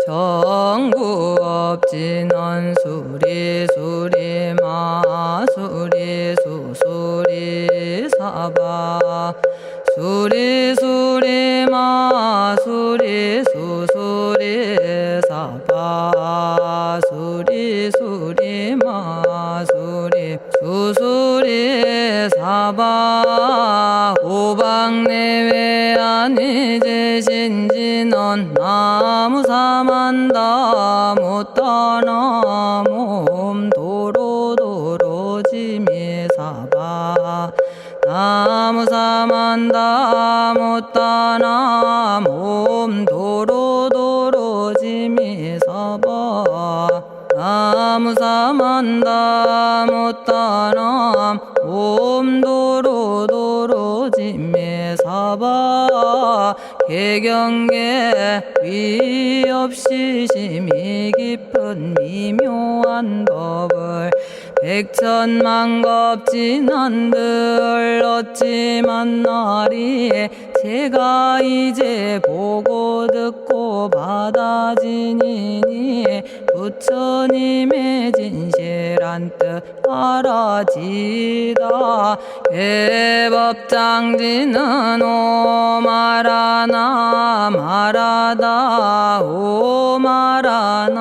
정구 없진언 수리 수리 마수리 수수리 사바 수리 수리 마수리 수수리 사바 수리 수리 마수리 수수리 사바 오방내외 아니제신진언 나무사만다 못다나 몸 도로도로지미사바 나무사만다 못다나 몸 도로도로지미사바 나무사만다 못다나 몸 도로도로지미사바 개경계 위 없이 심히 깊은 미묘한 법을 백천만겁 진한들 어찌 만나리 제가 이제 보고 듣고 받아지니니 부처님의 진실한 뜻 알아지다 대법장지는 오마라나 마라다 오마라나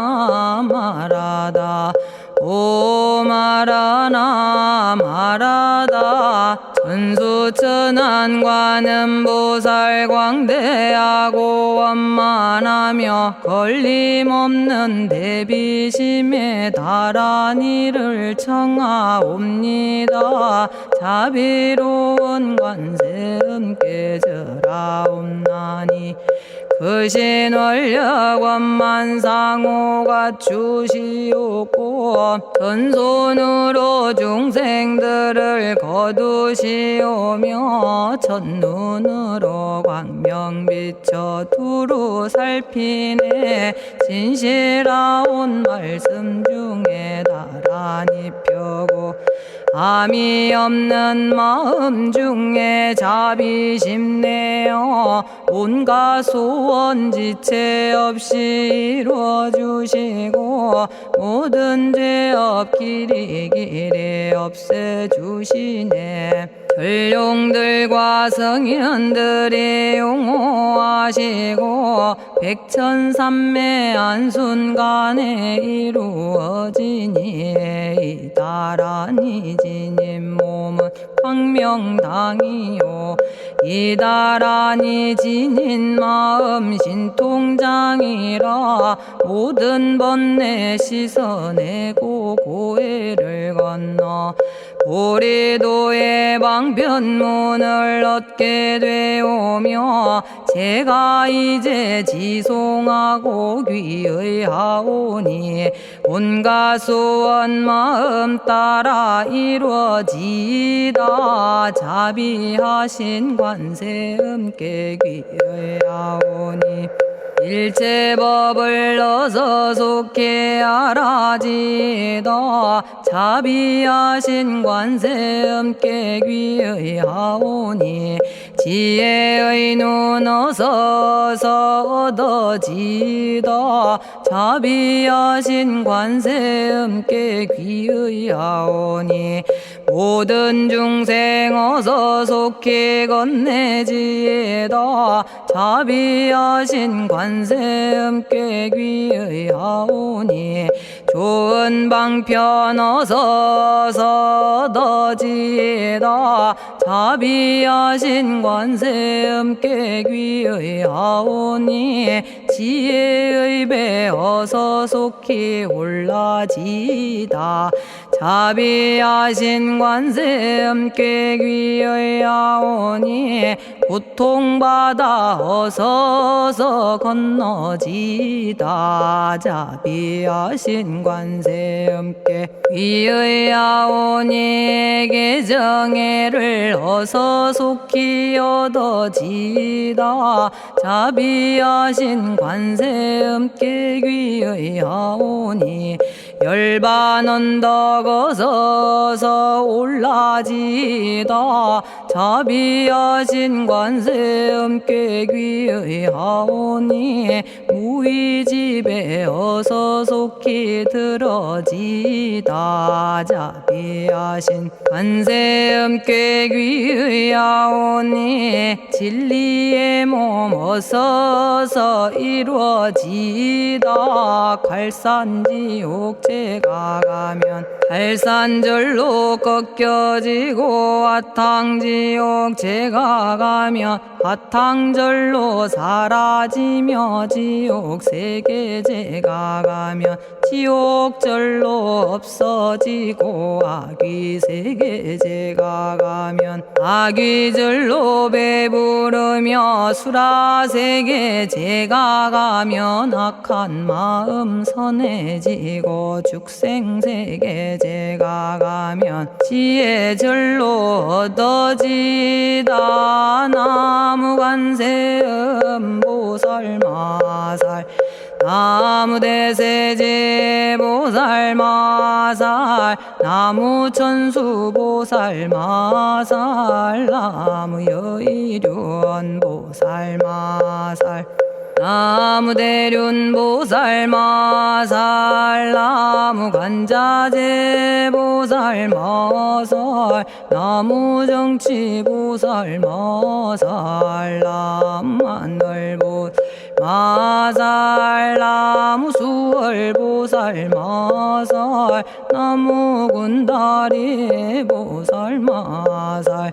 마라다 오마라나 마라다 천수천안관음보살 광대하고 원만하며 걸림없는 대비심에 달한 이를 청하옵니다. 자비로운 관세음께 절하옵나니 그신원력 원만상호가 주시옵고 전손으로 중생들을 거두시오며 첫눈으로 광명 비춰 두루 살피네 진실하온 말씀 중에 다란히 펴고 암이 없는 마음 중에 자비심 내어 온갖 소원 지체 없이 이루어주시고 모든 죄업 길이 없애주시네. 전룡들과 성현들이 용호하시고 백천삼매 한순간에 이루어지니 이다라니 지님 몸은 광명당이요 이다라니 지닌 마음 신통장이라 모든 번뇌 씻어내고 고해를 건너 보리도의 방편문을 얻게 되오며 제가 이제 지송하고 귀의하오니 온갖 소원 마음 따라 이루어지다 자비하신 관세음께 귀의하오니 일체법을 어서 속히 알아지다 자비하신 관세음께 귀의하오니 지혜의 눈 어서 얻어지다 자비하신 관세음께 귀의하오니 모든 중생 어서 속히 건네지다 자비하신 관세음께 귀의하오니 좋은 방편 어서 얻어지다 자비하신 관세음께 귀의하오니 지혜의 배 어서 속히 올라지다 자비하신 관세음께 귀의하오니 고통받아 어서 건너지다 자비하신 관세음께 귀의하오니 개정애를 어서 속히 얻어지다 자비하신 관세음께 귀의하오니 열반 언덕 어서 올라지다 자비하신 관세 음깨귀의 하오니 무의집에 어서 속히 들어지다. 자비하신 관세 음깨귀의 하오니 진리의 몸 어서서 이루어지다. 갈산지옥제가 가면 갈산절로 꺾여지고 화탕지옥제가 가면 화탕절로 사라지며 지옥세계제가 가면 지옥절로 없어지고 아귀세계제가 가면 아귀절로 배부르며 수라세계제가 가면 악한 마음 선해지고 죽생세계제가 가면 지혜절로 얻어지다. 나무관세음보살마살 나무대세제보살마살 나무천수보살마살 나무여의륜보살마살 나무대륜보살마살 나무간자제보살마살 나무정치보살마살 나무하늘보살마살 나무수월보살마살 나무군다리보살마살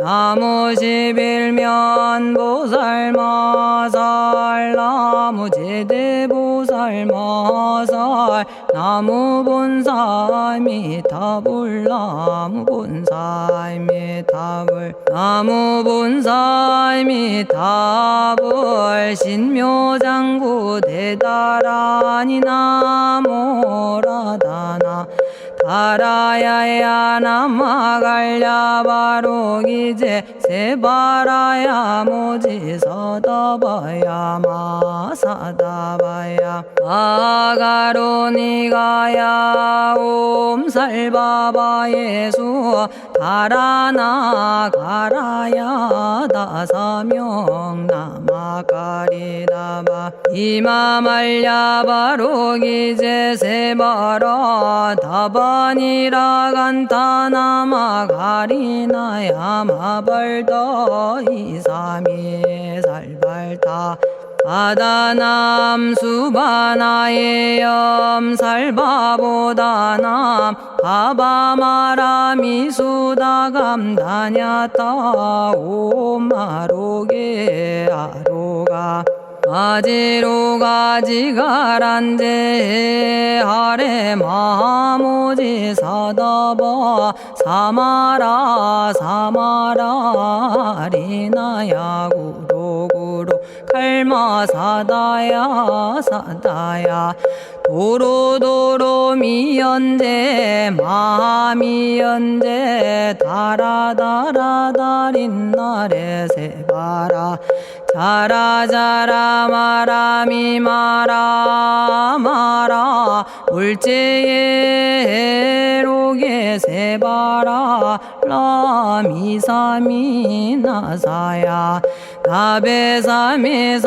나무십일면보살마살 나무제대보살마살 나무본사미타불 나무본사미타불 나무본사미타불 신묘장구 대다라니 나모라다나 다라야야 나마갈야바로기제 세바라야 모지서다바야 마사다바야 아가로니가야 옴살바바예수 다라나 가라야 다사명 나마가리다바 이마말야바로기제 세바라 다바니라 간타나마 가리나야 마발더 이사미 살발타 바다남 수바나의 염살바보다남 바바마라미 수다감다냐타 오마로게 아로가 아지로가지가란제 하레 마모지 사다바 사마라 사마라 리나야 구로구로 칼마 사다야 사다야 도로도로 미연제 마미연제 다라다라다린나레 세바라 자라자라 마라미 마라 마라 울제에 로게 세바라 라미사미 나사야 나베사미사미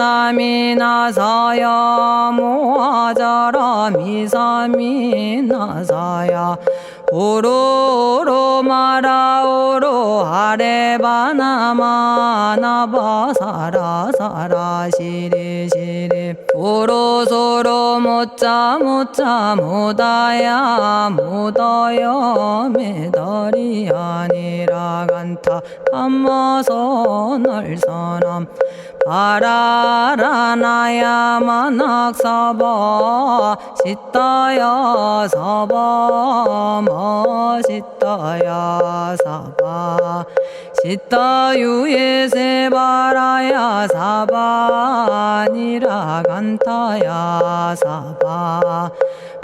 나사야 모아자라 미사미 나사야 오로로 마라오로 아레바나마나바 사라사라 시리시리 오로소로 못자 못자 못다야 못다야 메달이 아니라 간타 감마서 날선함 바라라나야 만학사바 시타야 사바 마시타야 사바 시타유에 세바라야 사바니라 간타야 사바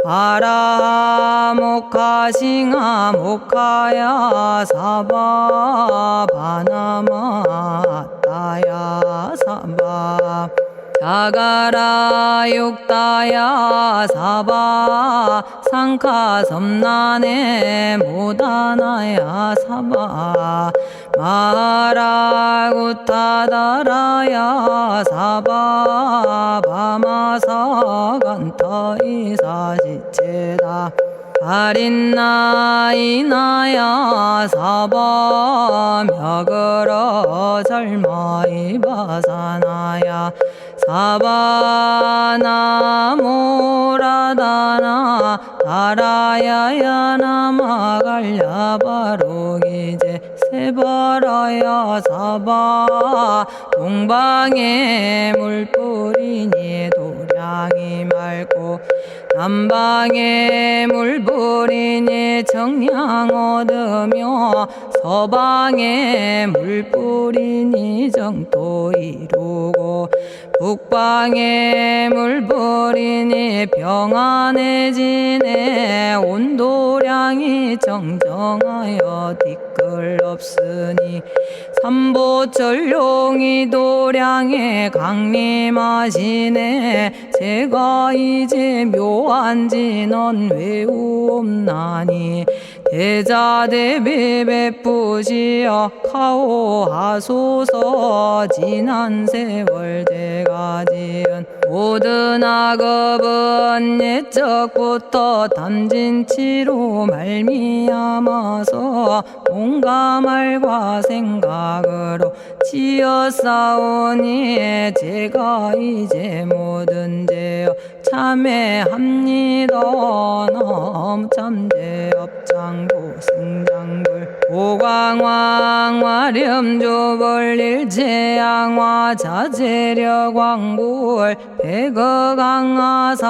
바라 모카싱아 모카야 사바 바나마 따야 사바 자가라 육다야 사바 상카 섬나네 모다나야 사바 마라구타다라야 사바바마사간타 이사시체다 아린나이나야 사바며그러 절마이바사나야 사바나모라다나 다라야야 나마갈야바로기제 세바라야 사바 동방에 물뿌리니 도량이 맑고 남방에 물뿌리니 정량 얻으며 서방에 물뿌리니 정토 이루고 북방에 물뿌리니 평안해지네 온도량이 정정하여 뒤끌 없으니 삼보철룡이 도량에 강림하시네 제가 이제 묘한지 넌 외우옵나니 대자대비 베푸시어 카오하소서 지난 세월 제가 지은 모든 악업은 옛적부터 탐진치로 말미암아서 온갖 말과 생각으로 지었사오니 제가 이제 모든 죄업 참회합니다. 너무 참죄업장부 승장불 오광왕 화렴조벌 일체양화 자재력왕불 백어강하사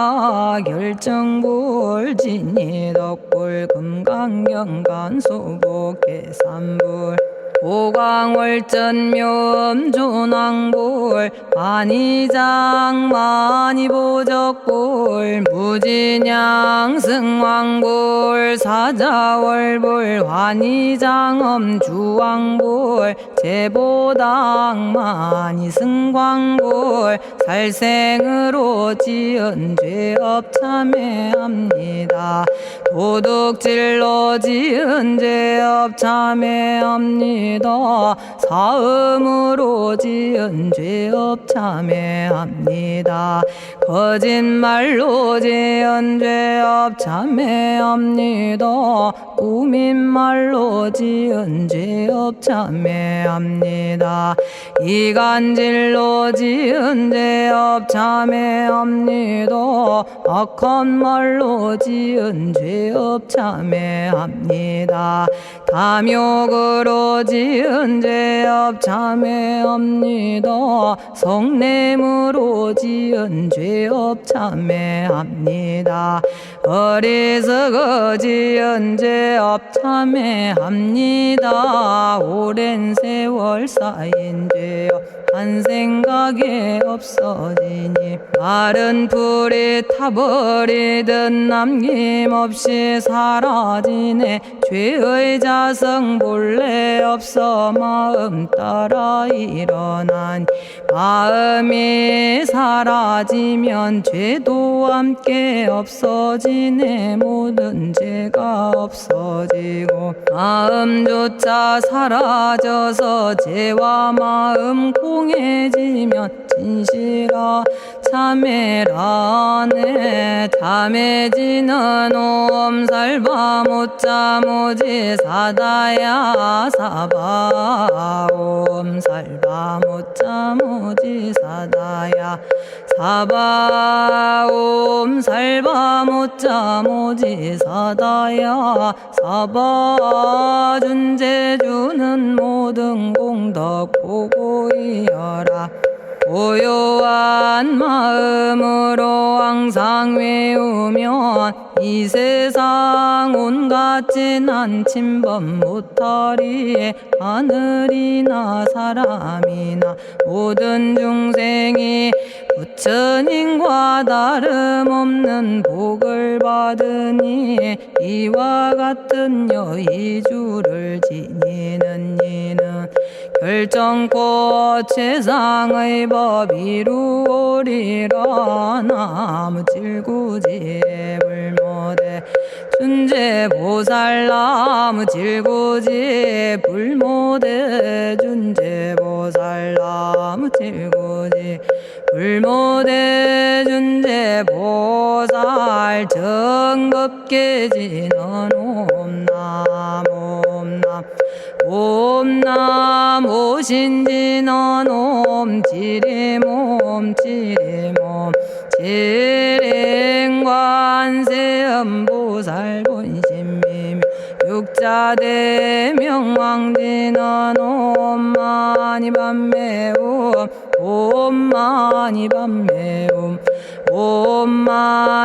결정불 진이덕불 금강경간소복계산불 오광월전묘음존왕불 만이장 만이보적불 무진양승왕불 사자월불 환희장엄주왕불 제보당 만이승광불 살생으로 지은 죄업 참회합니다. 도둑질로 지은 죄업 참회합니다. 사음으로 지은 죄업 참회합니다. 거짓말로 지은 죄업 참회합니다. 꾸민말로 지은 죄업 참회합니다. 이간질로 지은 죄업 참회합니다. 악한 말로 지은 죄업 참회합니다. 탐욕으로 지은 죄업 참회합니다. 성냄으로 지은 죄업 참회합니다. 어리석어 지은 죄업 참회합니다. 오랜 세월 쌓인 죄업 한 생각에 없어지니 마른 풀이 타버리듯 남김없이 사라지네. 죄의 자성 본래 없어 마음 따라 일어나니 마음이 사라지면 죄도 함께 없어지네. 모든 죄가 없어지고 마음조차 사라져서 죄와 마음 공해지면 진실아 참회라네. 참해지는 옴살바 못자모지 사다야 사바 옴살바 못자모지 사다야 사바 옴살바 못자모지 사다야 사바 준재주는 모든 공덕 보고이여라. 고요한 마음으로 항상 외우면 이 세상 온갖 진한 침범 못하리. 하늘이나 사람이나 모든 중생이 부처님과 다름없는 복을 받으니 이와 같은 여의주를 지니는 이는 결정코 최상의 법 이루오리라. 나무질구지불모대 준제보살나무 질고지 불모대 준제보살나무 질고지 불모대 준제보살 정법계지는 옴남 옴남 옴남 오신지는 옴지리몸 지리몸 지림관세음보살 본심미묘 육자대명왕지는 옴마니밤매옴 옴마니밤매옴 옴마니밤매옴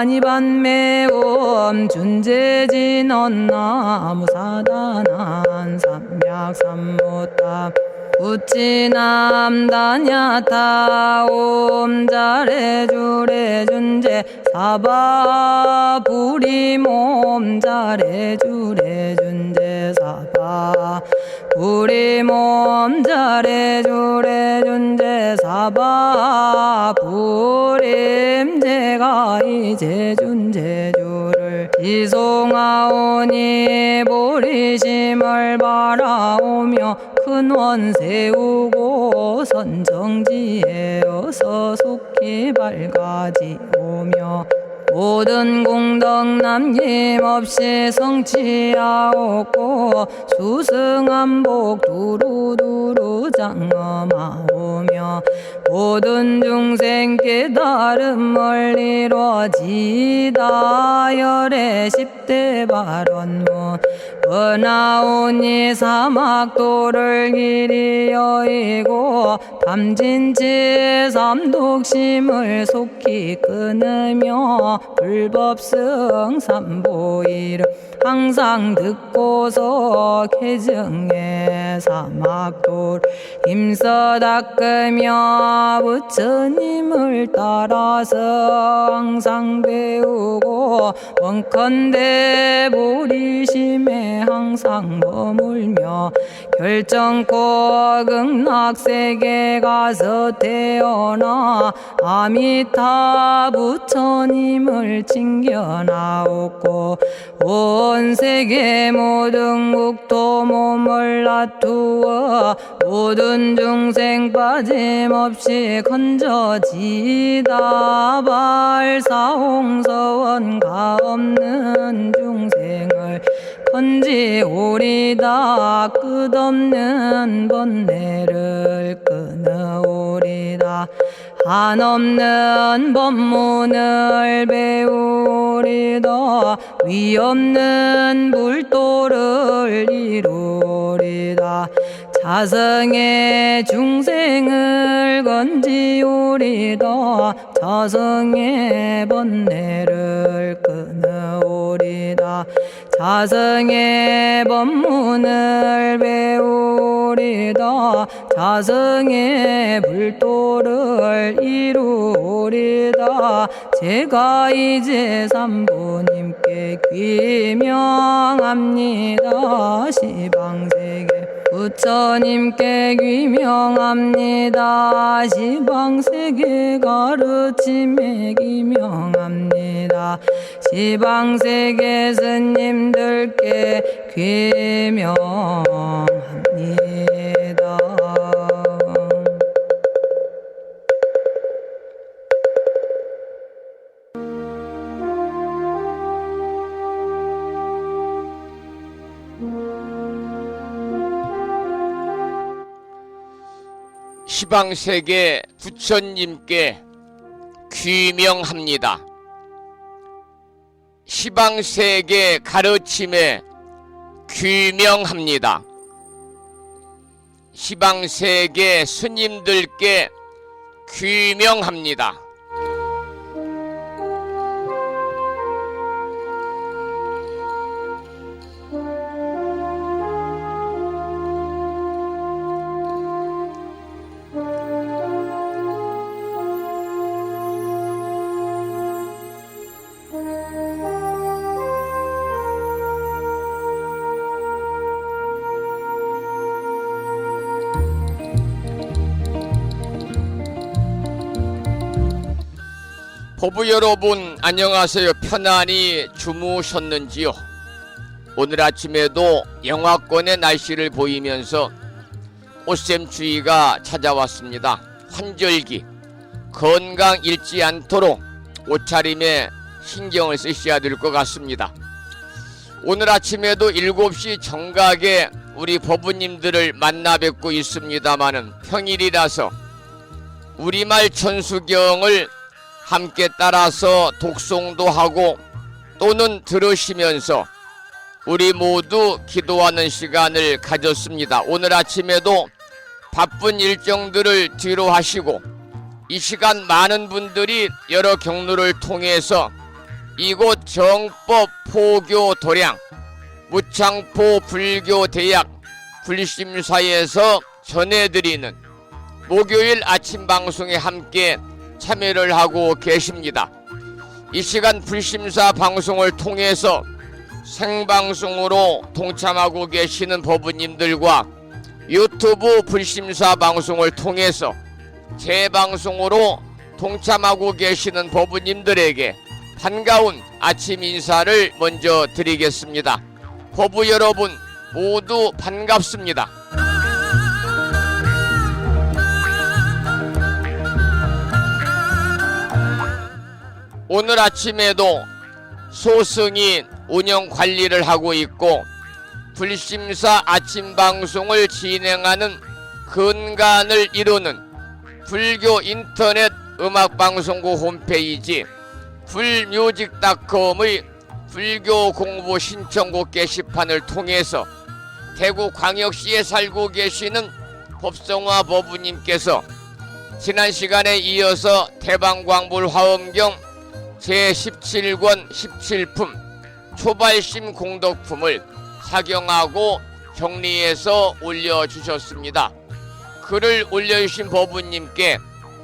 준제진언 나무사단한 삼약삼무타 우치남다냐타 옴자레주레 준제 사바 부리몸 자레주레 준제 사바 부리몸 자레주레 준제 사바 부림 제가 이제 준제주를 지송하오니 보리심을 바라오며 큰원 세우고 선정지에 어서 속히 밝아지오며 모든 공덕 남김없이 성취하옵고 수승한복 두루두루 장엄하오며 모든 중생 깨달음을 이루어지다 열의 10대 발언문 은하오니 사막도를 길이 여의고 탐진치 삼독심을 속히 끊으며 불법승 삼보이를 항상 듣고서 개정의 사막도를 힘써 닦으며 부처님을 따라서 항상 배우고 원컨대 보리심에 항상 머물며 결정코 극락세계 가서 태어나 아미타 부처님을 챙겨나오고 온 세계 모든 국토 몸을 놔두어 모든 중생 빠짐없이 건져지다 발사홍서원가 없는 중생을 건지오리다 끝없는 번뇌를 끊어오리다 한없는 법문을 배우리다 위없는 불도를 이루리다 자성의 중생을 건지오리다 자성의 번뇌를 끊어오리다 자성의 법문을 배우리다 자성의 불도를 이루리다 제가 이제 삼부님께 귀명합니다 시방세계 부처님께 귀명합니다 시방세계 가르침에 귀명합니다 시방세계 스님들께 귀명합니다. 시방세계 부처님께 귀명합니다. 시방세계 가르침에 귀명합니다. 시방세계 스님들께 귀명합니다. 법부 여러분 안녕하세요. 편안히 주무셨는지요? 오늘 아침에도 영하권의 날씨를 보이면서 옷샘추위가 찾아왔습니다. 환절기 건강 잃지 않도록 옷차림에 신경을 쓰셔야 될 것 같습니다. 오늘 아침에도 7시 정각에 우리 법부님들을 만나 뵙고 있습니다마는 평일이라서 우리말 천수경을 함께 따라서 독송도 하고 또는 들으시면서 우리 모두 기도하는 시간을 가졌습니다. 오늘 아침에도 바쁜 일정들을 뒤로 하시고 이 시간 많은 분들이 여러 경로를 통해서 이곳 정법 포교 도량 무창포 불교 대학 불심사에서 전해드리는 목요일 아침 방송에 함께 참여를 하고 계십니다. 이 시간 불심사 방송을 통해서 생방송으로 동참하고 계시는 법부님들과 유튜브 불심사 방송을 통해서 재방송으로 동참하고 계시는 법부님들에게 반가운 아침 인사를 먼저 드리겠습니다. 법부 여러분 모두 반갑습니다. 오늘 아침에도 소승이 운영 관리를 하고 있고 불심사 아침 방송을 진행하는 근간을 이루는 불교 인터넷 음악방송국 홈페이지 불뮤직닷컴의 불교 공부 신청곡 게시판을 통해서 대구광역시에 살고 계시는 법성화 법부님께서 지난 시간에 이어서 대방광불 화엄경 제17권 17품 초발심 공덕품을 작용하고 정리해서 올려주셨습니다. 글을 올려주신 법부님께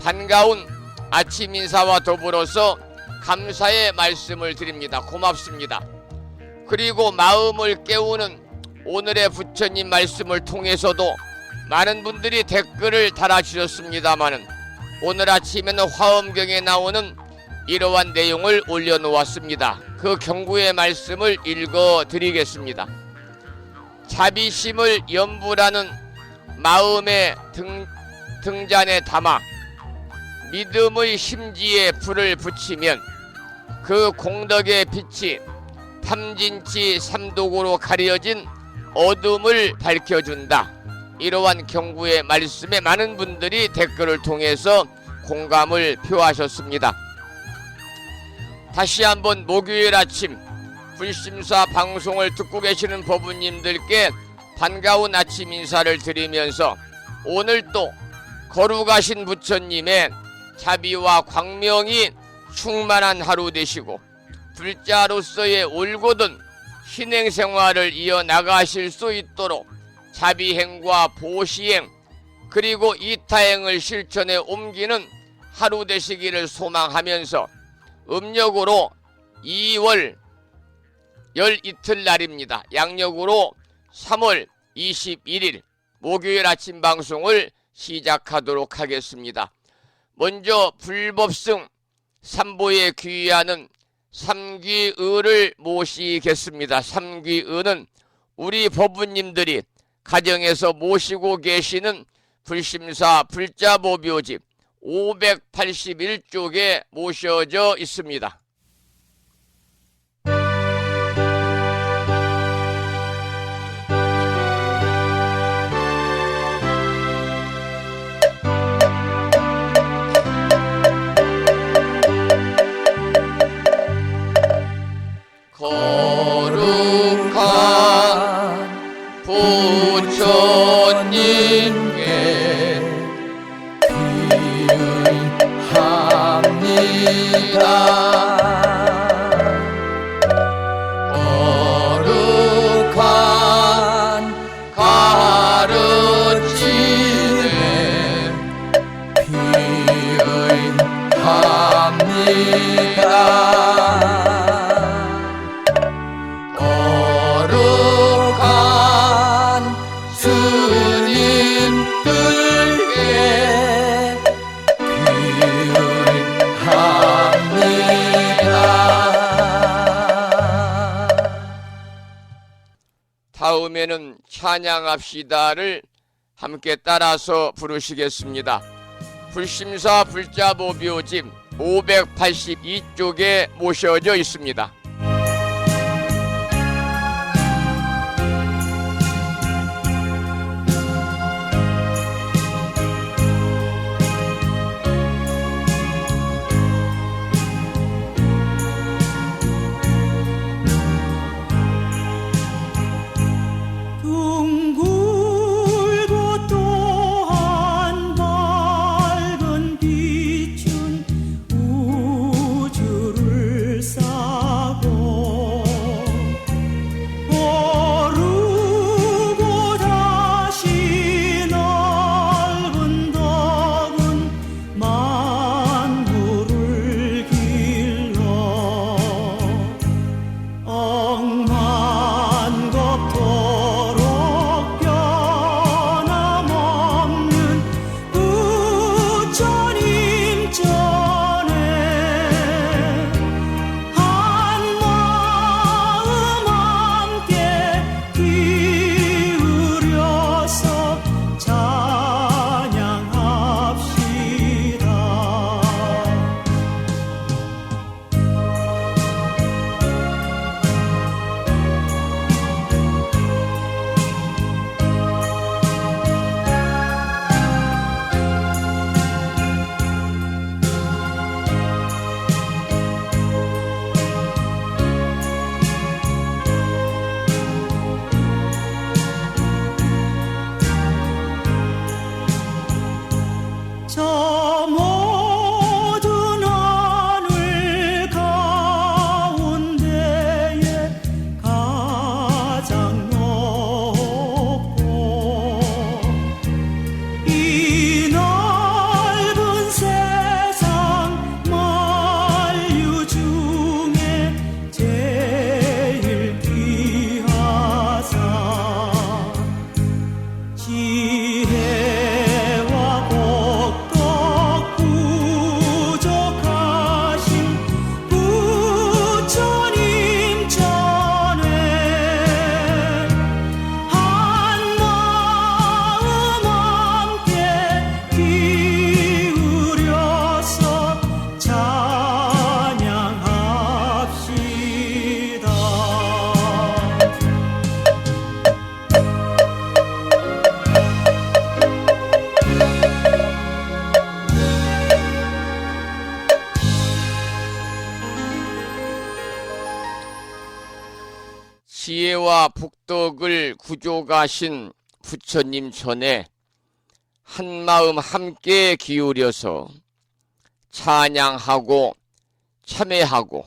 반가운 아침 인사와 더불어서 감사의 말씀을 드립니다. 고맙습니다. 그리고 마음을 깨우는 오늘의 부처님 말씀을 통해서도 많은 분들이 댓글을 달아주셨습니다마는 오늘 아침에는 화엄경에 나오는 이러한 내용을 올려놓았습니다. 그 경구의 말씀을 읽어드리겠습니다. 자비심을 염불하는 마음의 등잔에 담아 믿음의 심지에 불을 붙이면 그 공덕의 빛이 탐진치 삼독으로 가려진 어둠을 밝혀준다. 이러한 경구의 말씀에 많은 분들이 댓글을 통해서 공감을 표하셨습니다. 다시 한번 목요일 아침 불심사 방송을 듣고 계시는 법부님들께 반가운 아침 인사를 드리면서 오늘 또 거룩하신 부처님의 자비와 광명이 충만한 하루 되시고 불자로서의 올곧은 신행생활을 이어나가실 수 있도록 자비행과 보시행 그리고 이타행을 실천에 옮기는 하루 되시기를 소망하면서 음력으로 2월 12날입니다. 양력으로 3월 21일 목요일 아침 방송을 시작하도록 하겠습니다. 먼저 불법승 삼보에 귀의하는 삼귀의를 모시겠습니다. 삼귀의는 우리 법부님들이 가정에서 모시고 계시는 불심사 불자보묘집 581쪽에 모셔져 있습니다. 거룩한 부처님께 합니다. 거룩한 가르침에 비의합니다. 다음에는 찬양합시다를 함께 따라서 부르시겠습니다. 불심사 불자보묘집 582쪽에 모셔져 있습니다. 지혜와 복덕을 구족하신 부처님 전에 한마음 함께 기울여서 찬양하고 참회하고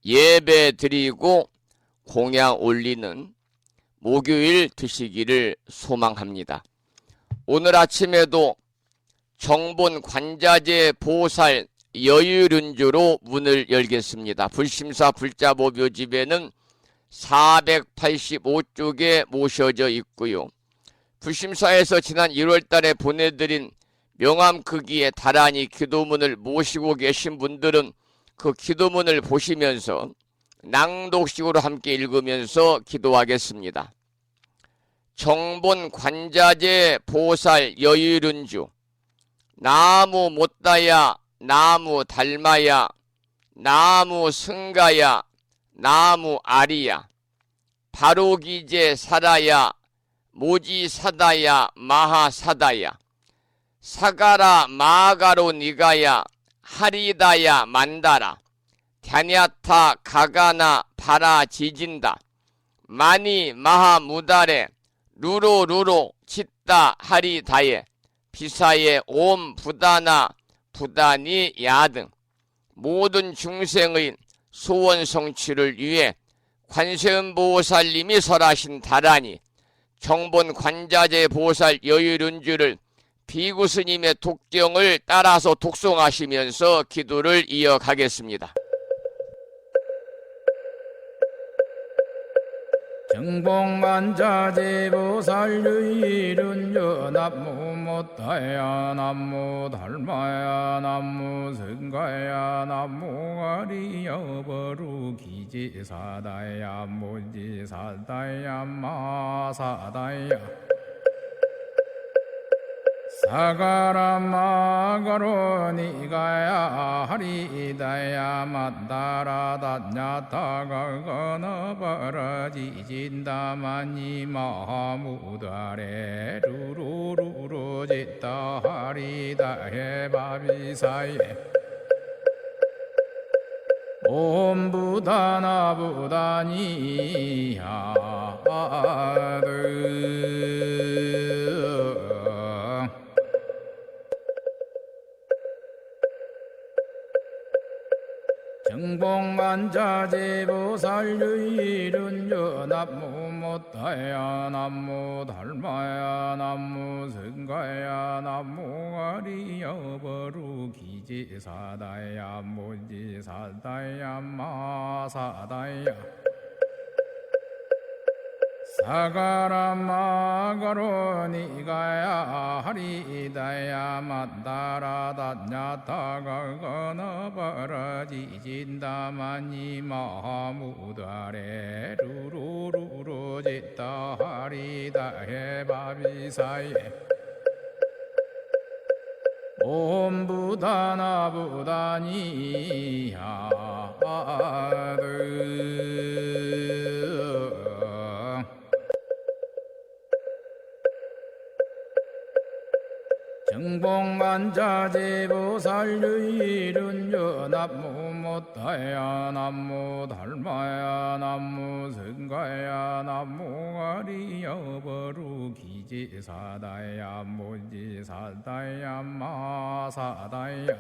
예배 드리고 공양 올리는 목요일 되시기를 소망합니다. 오늘 아침에도 정본 관자재 보살 여유륜주로 문을 열겠습니다. 불심사 불자보묘집에는 485쪽에 모셔져 있고요. 불심사에서 지난 1월달에 보내드린 명암크기의 다란이 기도문을 모시고 계신 분들은 그 기도문을 보시면서 낭독식으로 함께 읽으면서 기도하겠습니다. 정본 관자재 보살 여유륜주 나무 못다야 나무 달마야 나무 승가야 나무 아리야 바로기제 사라야 모지사다야 마하사다야 사가라 마가로 니가야 하리다야 만다라 갸냐타 가가나 바라 지진다 마니 마하무다레 루로루로 치따 하리다예 비사예 옴 부다나 부다니 야등 모든 중생의 소원 성취를 위해 관세음보살님이 설하신 다라니 정본 관자재 보살 여유륜주를 비구스님의 독경을 따라서 독송하시면서 기도를 이어가겠습니다. 정복만자제보살유일은여 남무 못다야 남무 달마야 남무 성가야 남무 아리여버루 기지사다야 무지사다야 마사다야 사가라마가로 니가야 하리다야 만다라다냐타가거너버러지진다마니 마무다레 루루루루지다 하리다해 바비사예 옴부다나부다니야드 정복만자제보살유일은여 남무 못다야 남무 달마야 남무 성가야 남무 아리여버루 기지사다야 무지사다야 마사다야 사가라마가로 니가야 하리다야 만다라다냐타가거너버러지진다마니 마무다레 루루루루지다 하리다해 바비사예 옴부다나부다니야드 정복만자제보살유일은여 남무 못다야 남무 달마야 남무 성가야 남무 아리여버루 기지사다야 무지사다야 마사다야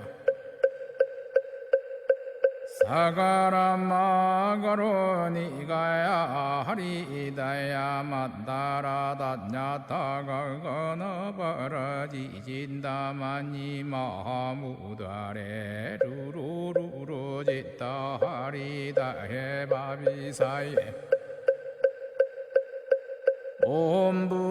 사가라마가로 니가야 하리다야 만다라다냐타가거너버러지진다마니 마무다레 루루루루지다 하리다해 바비사예 옴부다나부다니야드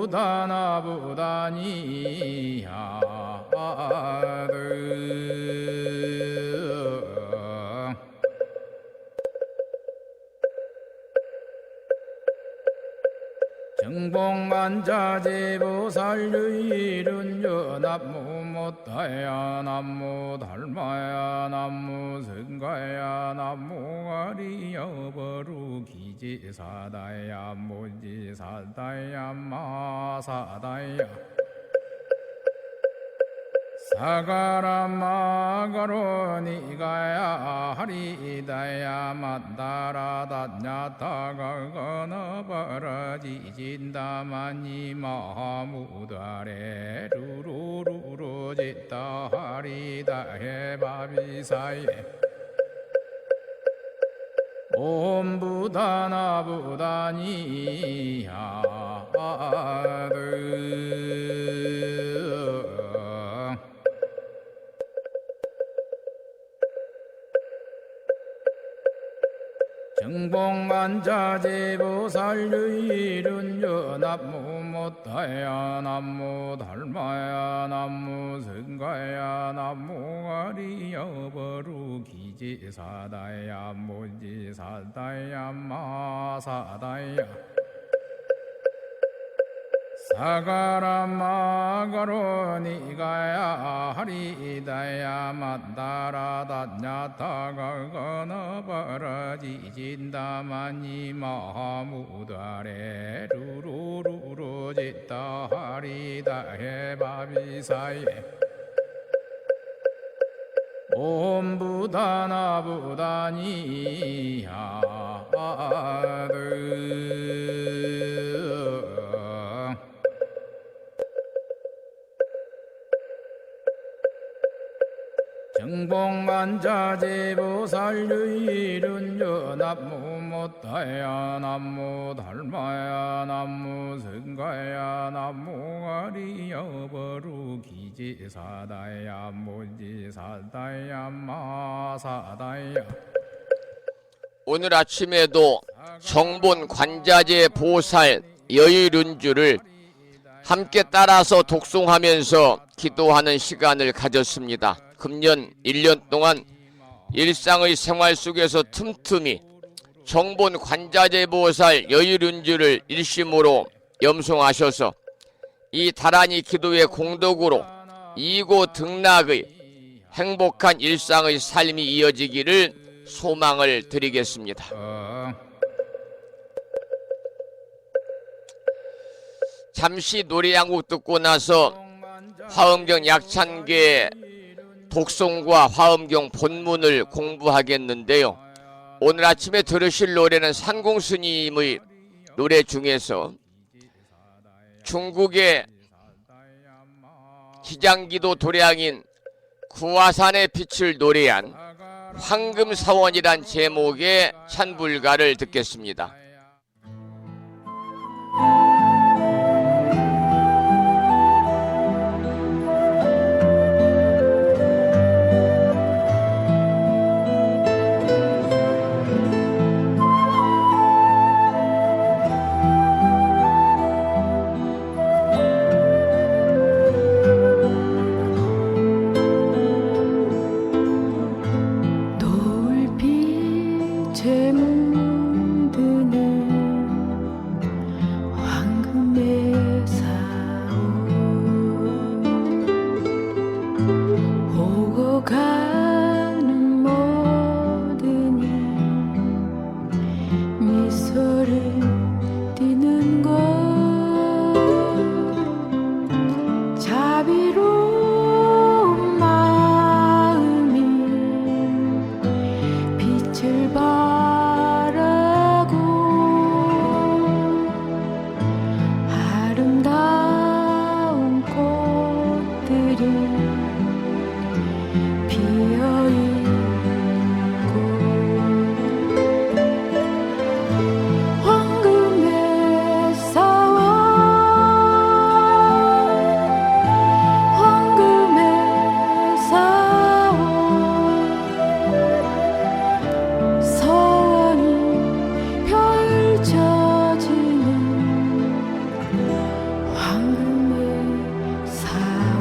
정복만자제보살유일은여 남무 못다야 남무 달마야 남무 성가야 남무 아리여버루 기지사다야 무지사다야 마사다야 사가라마가로 니가야 하리다야 만다라다냐타가거너버러지진다마니 마무다레 루루루루지다 하리다해 바비사예 옴부다나부다니야드 정복만자제보살유일은여 남무 못다야 남무 달마야 남무 성가야 남무 아리여버루 기지사다야 무지사다야 마사다야 사가라마가로 니가야 하리다야 만다라다냐타가거너버러지진다마니 마무다레 루루루루지다 하리다해 바비사예 옴부다나부다니야드 정복만자제보살유일은여 남무 못다야 남무 달마야 남무 성가야 남무 아리여버루 기지사다야 무지사다야 마사다야 오늘 아침에도 정본 관자재 보살 여의륜주를 함께 따라서 독송하면서 기도하는 시간을 가졌습니다. 금년 1년 동안 일상의 생활 속에서 틈틈이 정본 관자재 보살 여의륜주를 일심으로 염송하셔서 이 다란이 기도의 공덕으로 이고 등락의 행복한 일상의 삶이 이어지기를 소망을 드리겠습니다. 잠시 노래 한 곡 듣고 나서 화엄경 약찬계 독송과 화엄경 본문을 공부하겠는데요. 오늘 아침에 들으실 노래는 산공스님의 노래 중에서 중국의 기장기도 도량인 구화산의 빛을 노래한 황금사원이란 제목의 찬불가를 듣겠습니다. 노을빛에 물드는 황금의 사원 오고 가는 모든 이 미소를 띠는 곳 자비로운 마음이 빛을 바라고 아름다운 꽃들이 피어있고 황금의 사원 황금의 사원 서원이 펼쳐지는 황금의 사원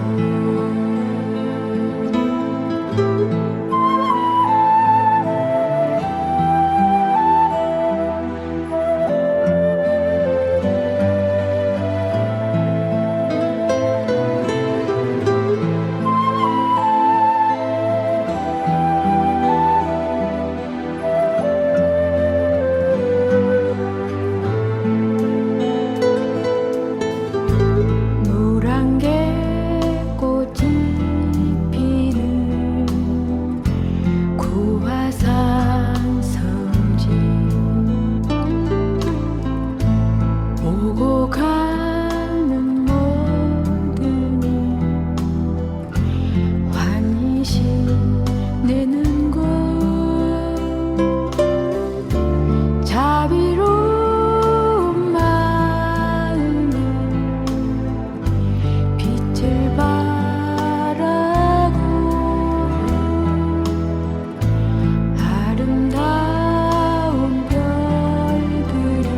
노란 개꽃이 피는 구화산 성지 오고 가는 모든 환희시 내는 곳 자비로운 마음이 빛을 바라고 아름다운 별들이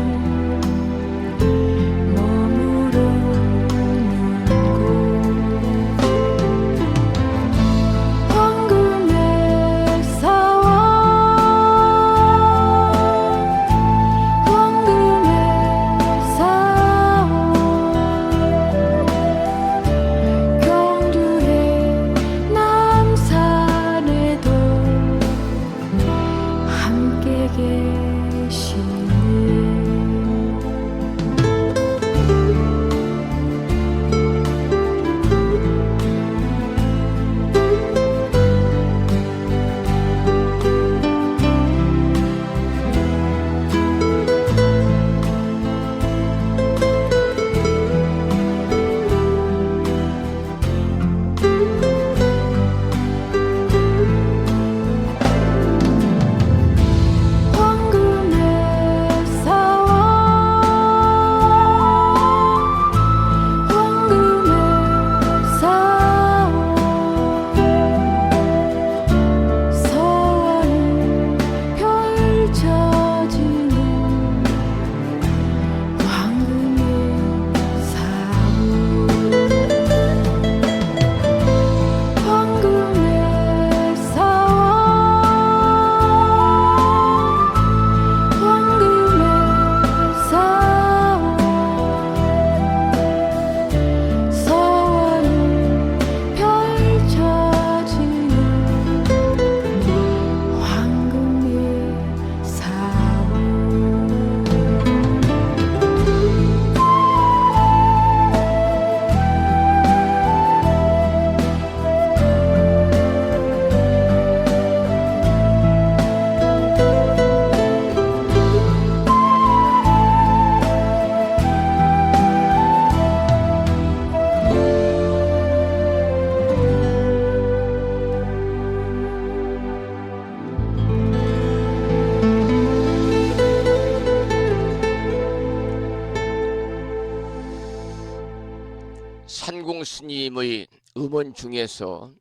산공 스님의 음원 중에서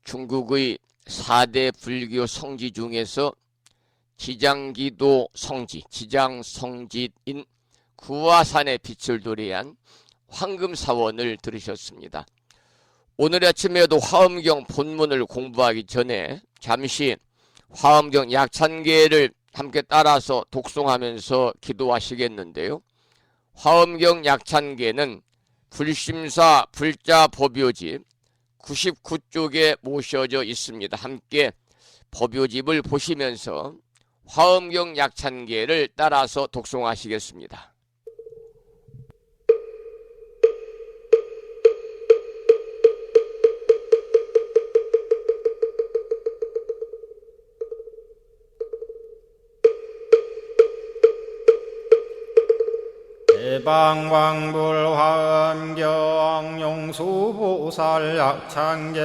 중국의 4대 불교 성지 중에서 지장기도 성지, 지장성지인 구화산의 빛을 노래한 황금사원을 들으셨습니다. 오늘 아침에도 화엄경 본문을 공부하기 전에 잠시 화엄경 약찬계를 함께 따라서 독송하면서 기도하시겠는데요. 화엄경 약찬계는 불심사 불자 법요집 99쪽에 모셔져 있습니다. 함께 법요집을 보시면서 화엄경 약찬계를 따라서 독송하시겠습니다. 대방왕불화엄경 용수보살 약찬계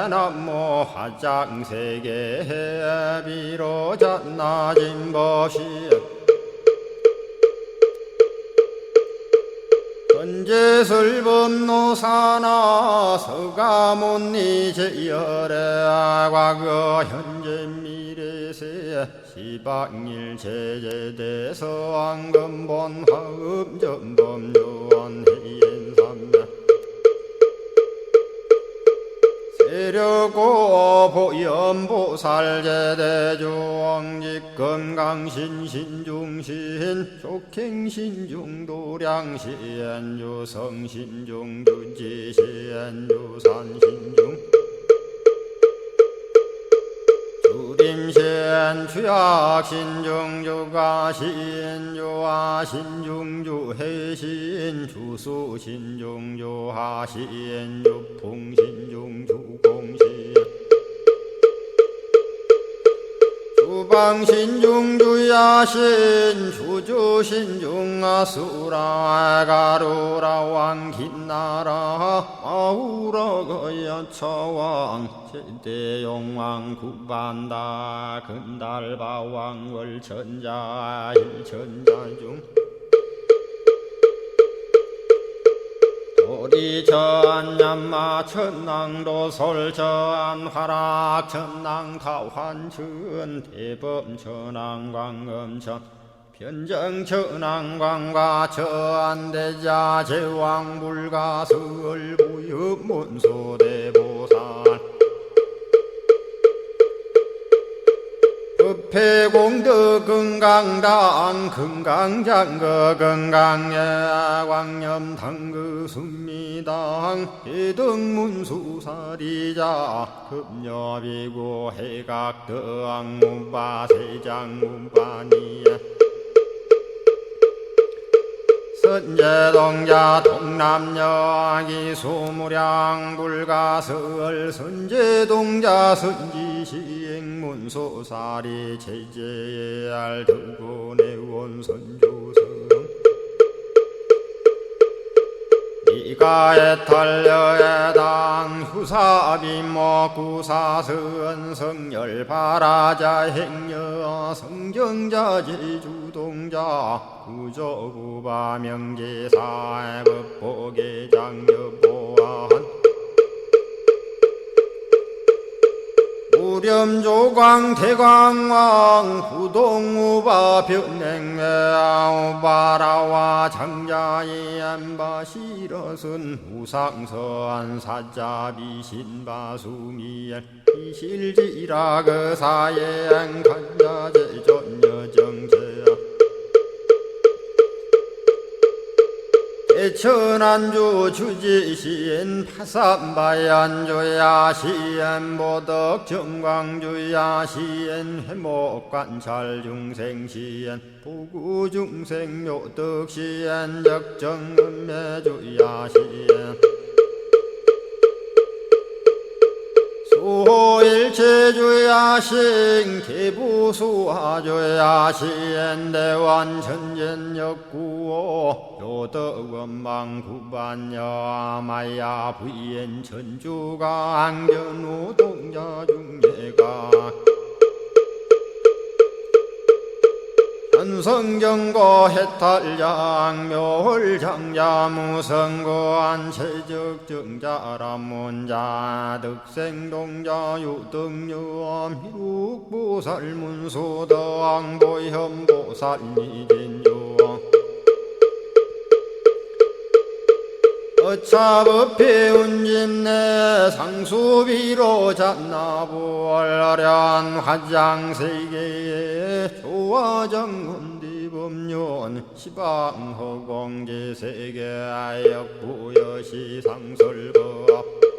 남모 화장세계 비로잣나진법시 현재설법노사나 서가몬니 제열의 과거 현재 미래세 시방일 제제대서 왕금본 화음전범 요한해인삼매 세력고 보연보살 제대주왕직 건강신신중신 족행신중도량신 유성신중주지신 유산신중 주림신 주약신중 주가신 주하신중 주해신 주수신중 주하신 주풍신중 주공신 주방신중 주야신 주주신중 아수라 가루라 왕긴나라 아우라 거야차왕 제대용왕 구반다 근달바왕 월천자 일천자중 도리천냠마 천낭도 솔천 화락 천낭 타환천 대범 천왕 광음천 변정 천왕광과 천대자 제왕 불가설 부엽 문소대보살 법회공덕 건강당 건강장거 건강예 광염당그 순미당 해등문수사리자 급녀비고 해각덕 문바세장 문바니야 선제동자 동남여 기수무량 불가설 선제동자 선지시행문소사리 제제알 등군의원 선주성 이가에탈려에당 후사비모 구사선 성열바라자 행여 성정자 제주동자 구조구바 명제사 법보계장여보안 우렴조광 대광왕 부동우바 변냉매우바라와 장자이 안바시러슨 우상서안 사자비 신바수미엘 이실지라 그사예 안간자제 전여정제야 대천안주 주지시인 파산바얀주야 시엔보덕 정광주야 시엔 회목관찰 중생시엔 부구중생 요덕시엔 적정은매주야 시엔 수호일체주야신 개부수화주야신 대완천전역구호 요덕원망구반여마야 부인 천주가 안견우동자 중예가 현성경고 해탈장 묘홀장자 무성고안 최적정자람문자 득생동자 유등유엄 희룩보살문소덕 보현보살미진유엄 어차법해 운집내 상수비로 잡나부얼련 화장세계에 조화정운디법륜 시방허공제세계 역부여시상설법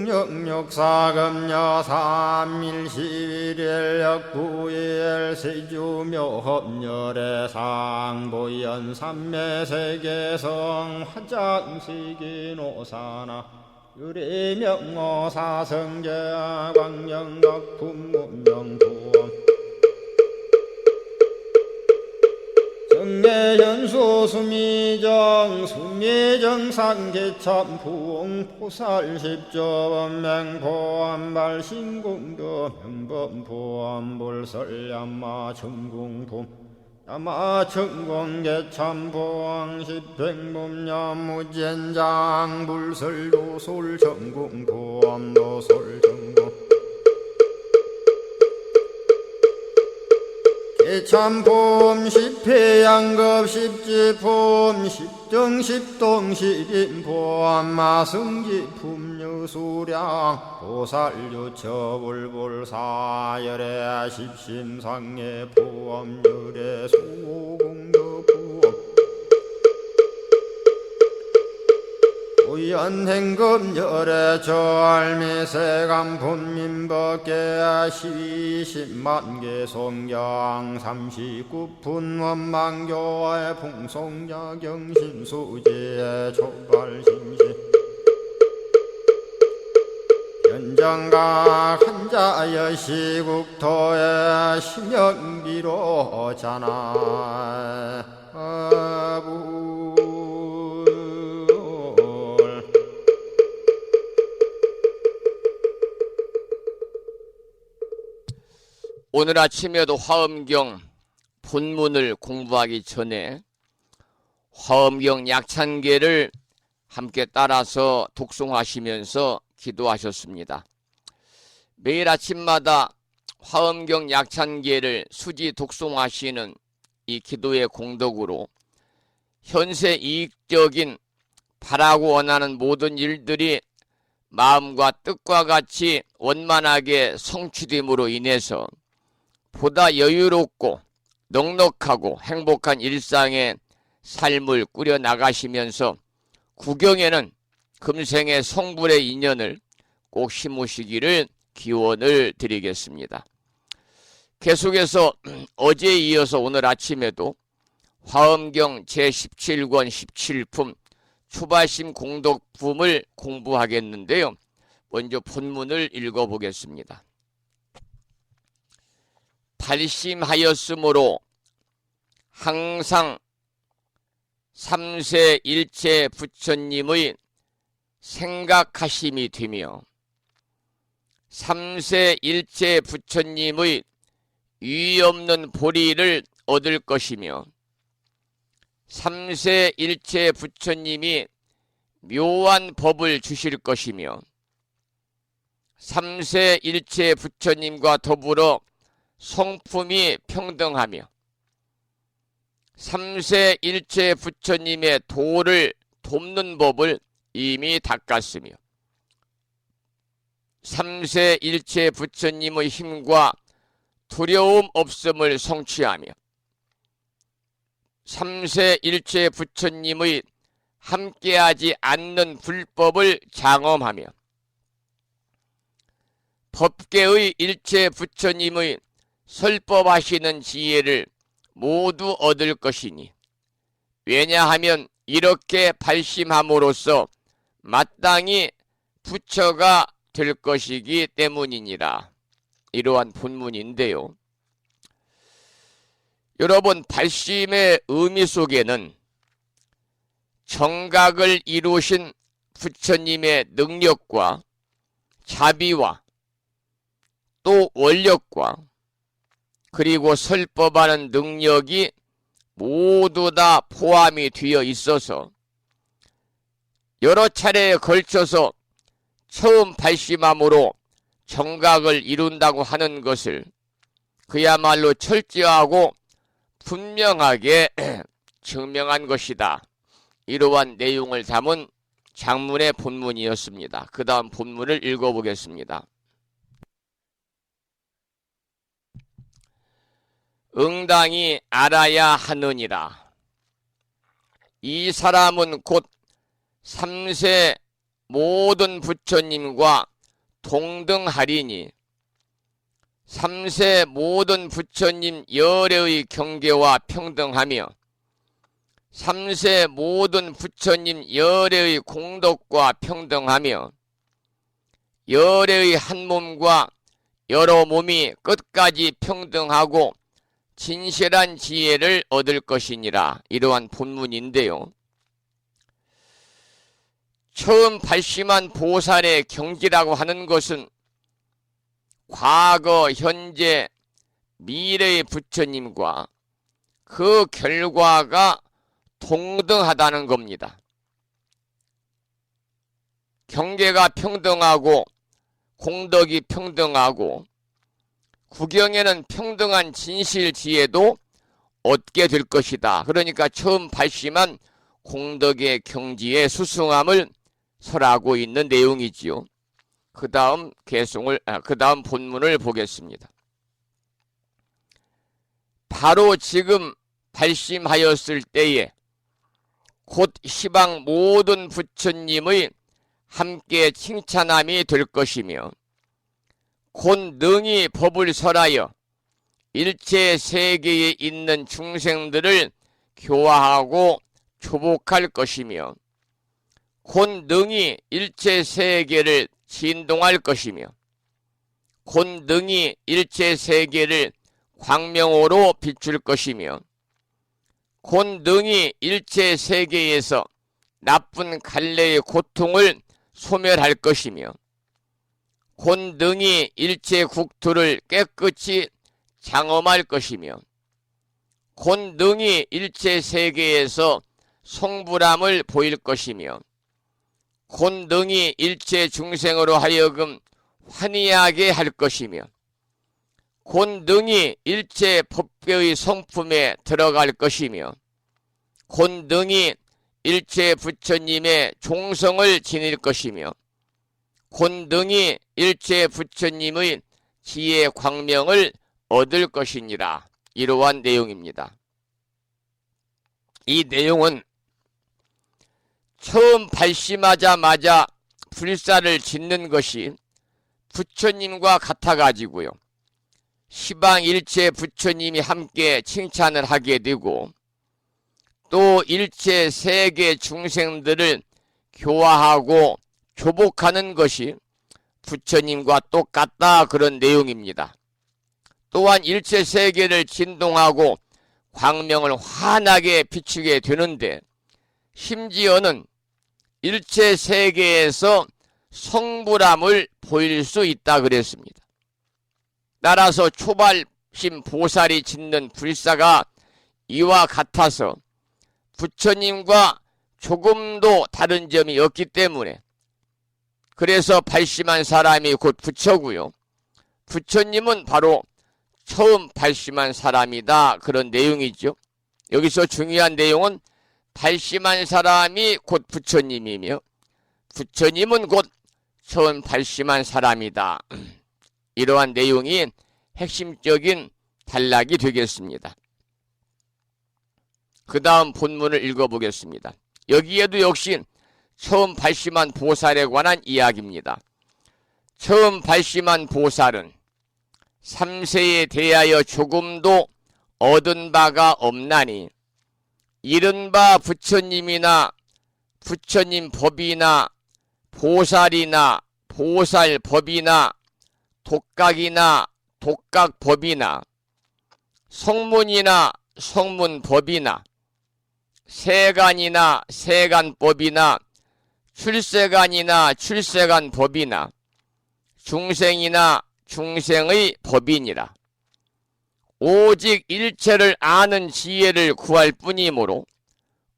육력사금여 삼일시일일 역부일 세주묘협열의 상보연 삼매세계성 화장세계노사나 유래명어사성제 광명덕품문명부엄 정례현수 수미정 수미정상계참풍 포살십조범맹포암발 신공도 명범포암 볼설야마 천궁품 야마천공계참포항 십행범야무젠장 불설도솔 천궁포암도솔 참폼 십회양급 십지폼 십정십동 십인폼 마승지품 유수량 보살유처불불사열의 십심상의 포엄 유래 수공덕부엄 우연행급열의 절미세간품민법계 시십만계 송경 39분 원망교의 풍송야경신수지의 촉발신시 현정각 한자여 시국토의 심영비로 자나 아부 오늘 아침에도 화엄경 본문을 공부하기 전에 화엄경 약찬계를 함께 따라서 독송하시면서 기도하셨습니다. 매일 아침마다 화엄경 약찬계를 수지 독송하시는 이 기도의 공덕으로 현세 이익적인 바라고 원하는 모든 일들이 마음과 뜻과 같이 원만하게 성취됨으로 인해서 보다 여유롭고 넉넉하고 행복한 일상의 삶을 꾸려 나가시면서 구경에는 금생의 성불의 인연을 꼭 심으시기를 기원을 드리겠습니다. 계속해서 어제에 이어서 오늘 아침에도 화엄경 제17권 17품 추발심 공덕품을 공부하겠는데요. 먼저 본문을 읽어보겠습니다. 발심하였으므로 항상 삼세 일체 부처님의 생각하심이 되며 삼세 일체 부처님의 유의 없는 보리를 얻을 것이며 삼세 일체 부처님이 묘한 법을 주실 것이며 삼세 일체 부처님과 더불어 성품이 평등하며 삼세 일체 부처님의 도를 돕는 법을 이미 닦았으며 삼세 일체 부처님의 힘과 두려움 없음을 성취하며 삼세 일체 부처님의 함께하지 않는 불법을 장엄하며 법계의 일체 부처님의 설법하시는 지혜를 모두 얻을 것이니 왜냐하면 이렇게 발심함으로써 마땅히 부처가 될 것이기 때문이니라. 이러한 본문인데요. 여러분, 발심의 의미 속에는 정각을 이루신 부처님의 능력과 자비와 또 원력과 그리고 설법하는 능력이 모두 다 포함이 되어 있어서 여러 차례에 걸쳐서 처음 발심함으로 정각을 이룬다고 하는 것을 그야말로 철저하고 분명하게 증명한 것이다. 이러한 내용을 담은 장문의 본문이었습니다. 그 다음 본문을 읽어보겠습니다. 응당이 알아야 하느니라. 이 사람은 곧 삼세 모든 부처님과 동등하리니 삼세 모든 부처님 열애의 경계와 평등하며 삼세 모든 부처님 열애의 공덕과 평등하며 열애의 한 몸과 여러 몸이 끝까지 평등하고 진실한 지혜를 얻을 것이니라. 이러한 본문인데요. 처음 발심한 보살의 경지라고 하는 것은 과거, 현재, 미래의 부처님과 그 결과가 동등하다는 겁니다. 경계가 평등하고 공덕이 평등하고 구경에는 평등한 진실 지혜도 얻게 될 것이다. 그러니까 처음 발심한 공덕의 경지의 수승함을 설하고 있는 내용이지요. 그 다음 본문을 보겠습니다. 바로 지금 발심하였을 때에 곧 시방 모든 부처님의 함께 칭찬함이 될 것이며 곧 능히 법을 설하여 일체 세계에 있는 중생들을 교화하고 조복할 것이며 곧 능히 일체 세계를 진동할 것이며 곧 능히 일체 세계를 광명으로 비출 것이며 곧 능히 일체 세계에서 나쁜 갈래의 고통을 소멸할 것이며 곧 능히 일체 국토를 깨끗이 장엄할 것이며 곧 능히 일체 세계에서 성불함을 보일 것이며 곧 능히 일체 중생으로 하여금 환희하게 할 것이며 곧 능히 일체 법계의 성품에 들어갈 것이며 곧 능히 일체 부처님의 종성을 지닐 것이며 곧 능히 일체 부처님의 지혜 광명을 얻을 것이니라. 이러한 내용입니다. 이 내용은 처음 발심하자마자 불사를 짓는 것이 부처님과 같아가지고요. 시방 일체 부처님이 함께 칭찬을 하게 되고 또 일체 세계 중생들을 교화하고 조복하는 것이 부처님과 똑같다, 그런 내용입니다. 또한 일체 세계를 진동하고 광명을 환하게 비추게 되는데 심지어는 일체 세계에서 성불함을 보일 수 있다 그랬습니다. 따라서 초발심 보살이 짓는 불사가 이와 같아서 부처님과 조금도 다른 점이 없기 때문에 그래서 발심한 사람이 곧 부처고요. 부처님은 바로 처음 발심한 사람이다, 그런 내용이죠. 여기서 중요한 내용은 발심한 사람이 곧 부처님이며 부처님은 곧 처음 발심한 사람이다. 이러한 내용이 핵심적인 단락이 되겠습니다. 그 다음 본문을 읽어보겠습니다. 여기에도 역시 처음 발심한 보살에 관한 이야기입니다. 처음 발심한 보살은 삼세에 대하여 조금도 얻은 바가 없나니 이른바 부처님이나 부처님 법이나 보살이나 보살법이나 독각이나 독각법이나 성문이나 성문법이나 세간이나 세간법이나 출세간이나 출세간법이나 중생이나 중생의 법이니라. 오직 일체를 아는 지혜를 구할 뿐이므로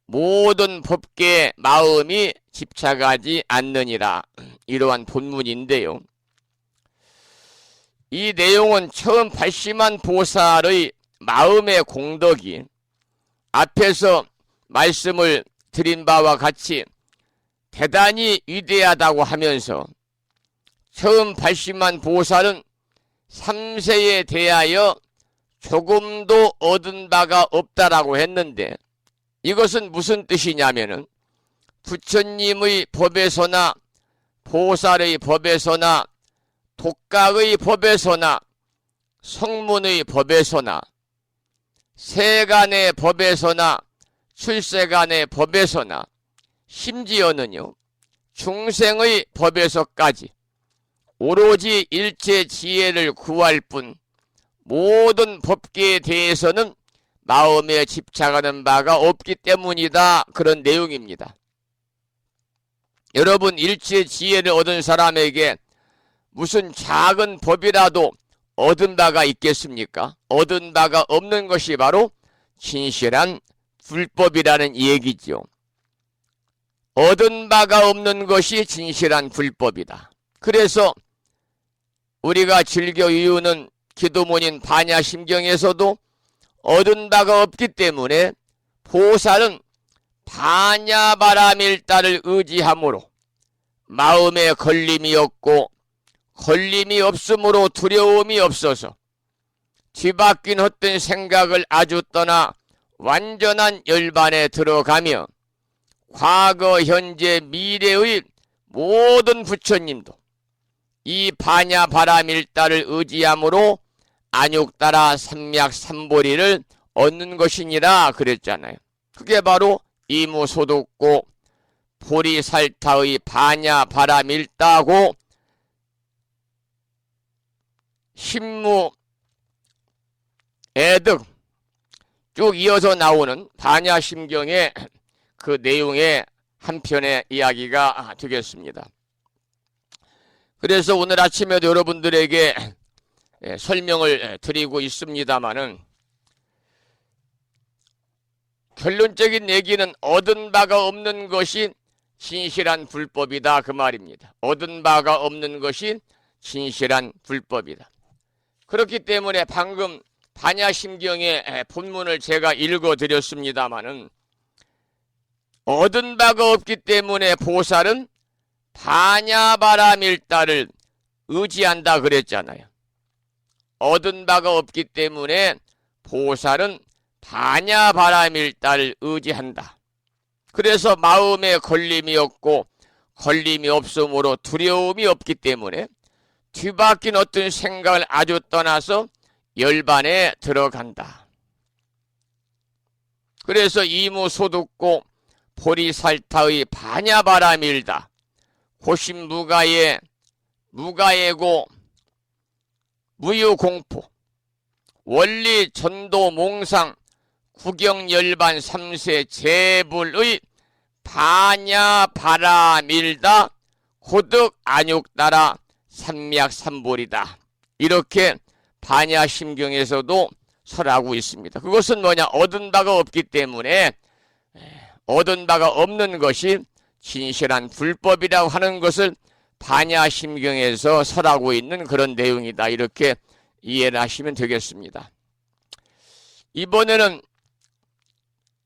모든 법계에 마음이 집착하지 않느니라. 이러한 본문인데요. 이 내용은 처음 발심한 보살의 마음의 공덕이 앞에서 말씀을 드린 바와 같이 대단히 위대하다고 하면서 처음 발심한 보살은 3세에 대하여 조금도 얻은 바가 없다라고 했는데, 이것은 무슨 뜻이냐면은 부처님의 법에서나 보살의 법에서나 독각의 법에서나 성문의 법에서나 세간의 법에서나 출세간의 법에서나 심지어는요 중생의 법에서까지 오로지 일체 지혜를 구할 뿐 모든 법계에 대해서는 마음에 집착하는 바가 없기 때문이다. 그런 내용입니다. 여러분, 일체 지혜를 얻은 사람에게 무슨 작은 법이라도 얻은 바가 있겠습니까? 얻은 바가 없는 것이 바로 진실한 불법이라는 얘기죠. 얻은 바가 없는 것이 진실한 불법이다. 그래서 우리가 즐겨 외우는 기도문인 반야심경에서도 얻은 바가 없기 때문에 보살은 반야바라밀다를 의지함으로 마음에 걸림이 없고 걸림이 없으므로 두려움이 없어서 뒤바뀐 헛된 생각을 아주 떠나 완전한 열반에 들어가며 과거, 현재, 미래의 모든 부처님도 이 반야바라밀다를 의지함으로 안육따라 삼맥삼보리를 얻는 것이니라 그랬잖아요. 그게 바로 이무소득고 보리살타의 반야바라밀다고 신무 애득 쭉 이어서 나오는 반야심경의 그 내용의 한편의 이야기가 되겠습니다. 그래서 오늘 아침에도 여러분들에게 설명을 드리고 있습니다마는 결론적인 얘기는 얻은 바가 없는 것이 진실한 불법이다 그 말입니다. 얻은 바가 없는 것이 진실한 불법이다. 그렇기 때문에 방금 반야심경의 본문을 제가 읽어드렸습니다마는 얻은 바가 없기 때문에 보살은 반야바라밀다를 의지한다 그랬잖아요. 얻은 바가 없기 때문에 보살은 반야바라밀다를 의지한다. 그래서 마음에 걸림이 없고 걸림이 없으므로 두려움이 없기 때문에 뒤바뀐 어떤 생각을 아주 떠나서 열반에 들어간다. 그래서 이무소득고 보리살타의 반야바라밀다. 고심무가에 무가예고 무유공포 원리 전도 몽상 구경열반 3세 제불의 반야바라밀다 고득 안육따라 삼맥삼보리다. 이렇게 반야심경에서도 설하고 있습니다. 그것은 뭐냐? 얻은 바가 없기 때문에 얻은 바가 없는 것이 진실한 불법이라고 하는 것을 반야심경에서 설하고 있는 그런 내용이다. 이렇게 이해를 하시면 되겠습니다. 이번에는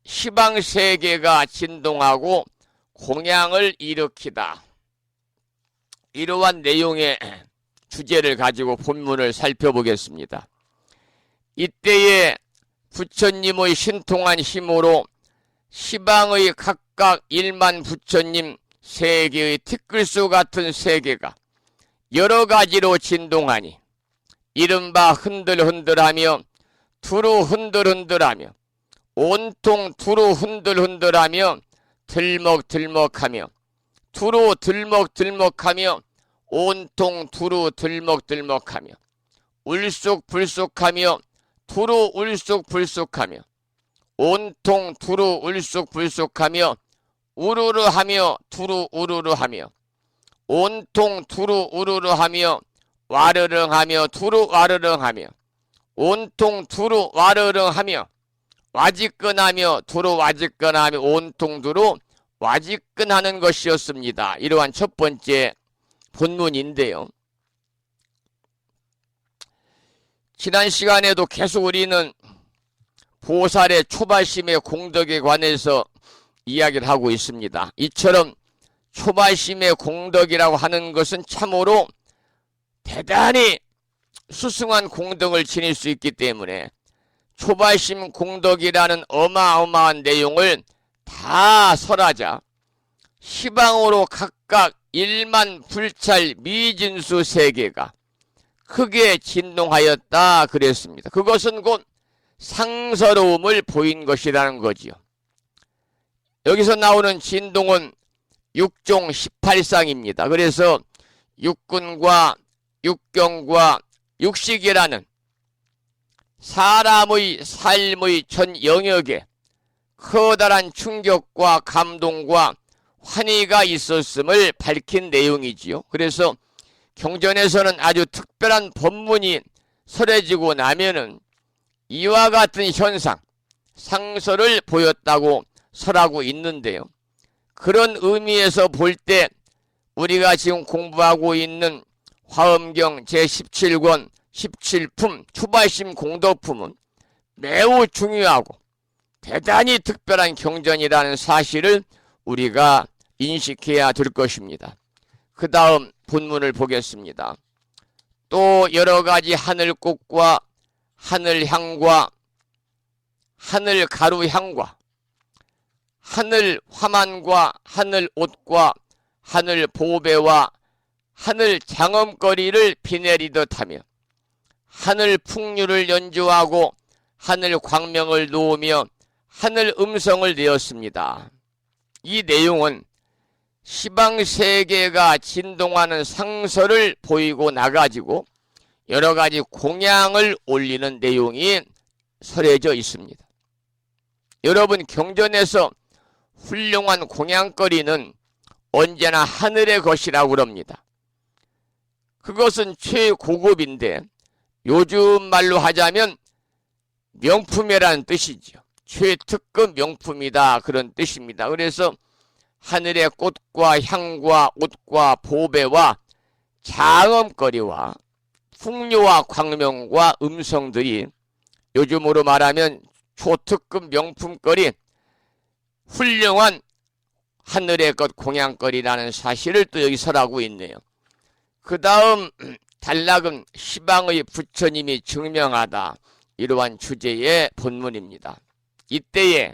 시방세계가 진동하고 공양을 일으키다. 이러한 내용의 주제를 가지고 본문을 살펴보겠습니다. 이때에 부처님의 신통한 힘으로 시방의 각각 1만 부처님 세계의 티끌수 같은 세계가 여러 가지로 진동하니 이른바 흔들흔들하며 두루 흔들흔들하며 온통 두루 흔들흔들하며 들먹들먹하며 두루 들먹들먹하며 온통 두루 들먹들먹하며 울쑥불쑥하며 두루 울쑥불쑥하며 온통 두루 울쑥불쑥하며 우르르하며 두루 우르르하며 온통 두루 우르르하며 와르릉하며 두루 와르릉하며 온통 두루 와르릉하며 와지끈하며 두루 와지끈하며 온통 두루 와지끈하는 것이었습니다. 이러한 첫 번째 본문인데요. 지난 시간에도 계속 우리는 보살의 초발심의 공덕에 관해서 이야기를 하고 있습니다. 이처럼 초발심의 공덕이라고 하는 것은 참으로 대단히 수승한 공덕을 지닐 수 있기 때문에 초발심 공덕이라는 어마어마한 내용을 다 설하자 시방으로 각각 1만 불찰 미진수 세계가 크게 진동하였다 그랬습니다. 그것은 곧 상서로움을 보인 것이라는 거지요. 여기서 나오는 진동은 6종 18상입니다. 그래서 육군과 육경과 육식이라는 사람의 삶의 전 영역에 커다란 충격과 감동과 환희가 있었음을 밝힌 내용이지요. 그래서 경전에서는 아주 특별한 법문이 설해지고 나면은 이와 같은 현상, 상서를 보였다고 설하고 있는데요. 그런 의미에서 볼 때 우리가 지금 공부하고 있는 화엄경 제17권 17품 초발심 공덕품은 매우 중요하고 대단히 특별한 경전이라는 사실을 우리가 인식해야 될 것입니다. 그 다음 본문을 보겠습니다. 또 여러가지 하늘꽃과 하늘향과 하늘가루향과 하늘 화만과 하늘 옷과 하늘 보배와 하늘 장엄거리를 비내리듯 하며 하늘 풍류를 연주하고 하늘 광명을 놓으며 하늘 음성을 내었습니다. 이 내용은 시방세계가 진동하는 상서를 보이고 나가지고 여러가지 공양을 올리는 내용이 설해져 있습니다. 여러분, 경전에서 훌륭한 공양거리는 언제나 하늘의 것이라고 그럽니다. 그것은 최고급인데 요즘 말로 하자면 명품이라는 뜻이죠. 최특급 명품이다 그런 뜻입니다. 그래서 하늘의 꽃과 향과 옷과 보배와 장엄거리와 풍류와 광명과 음성들이 요즘으로 말하면 초특급 명품거리 훌륭한 하늘의 것 공양거리라는 사실을 또 여기 설하고 있네요. 그 다음 단락은 시방의 부처님이 증명하다 이러한 주제의 본문입니다. 이때에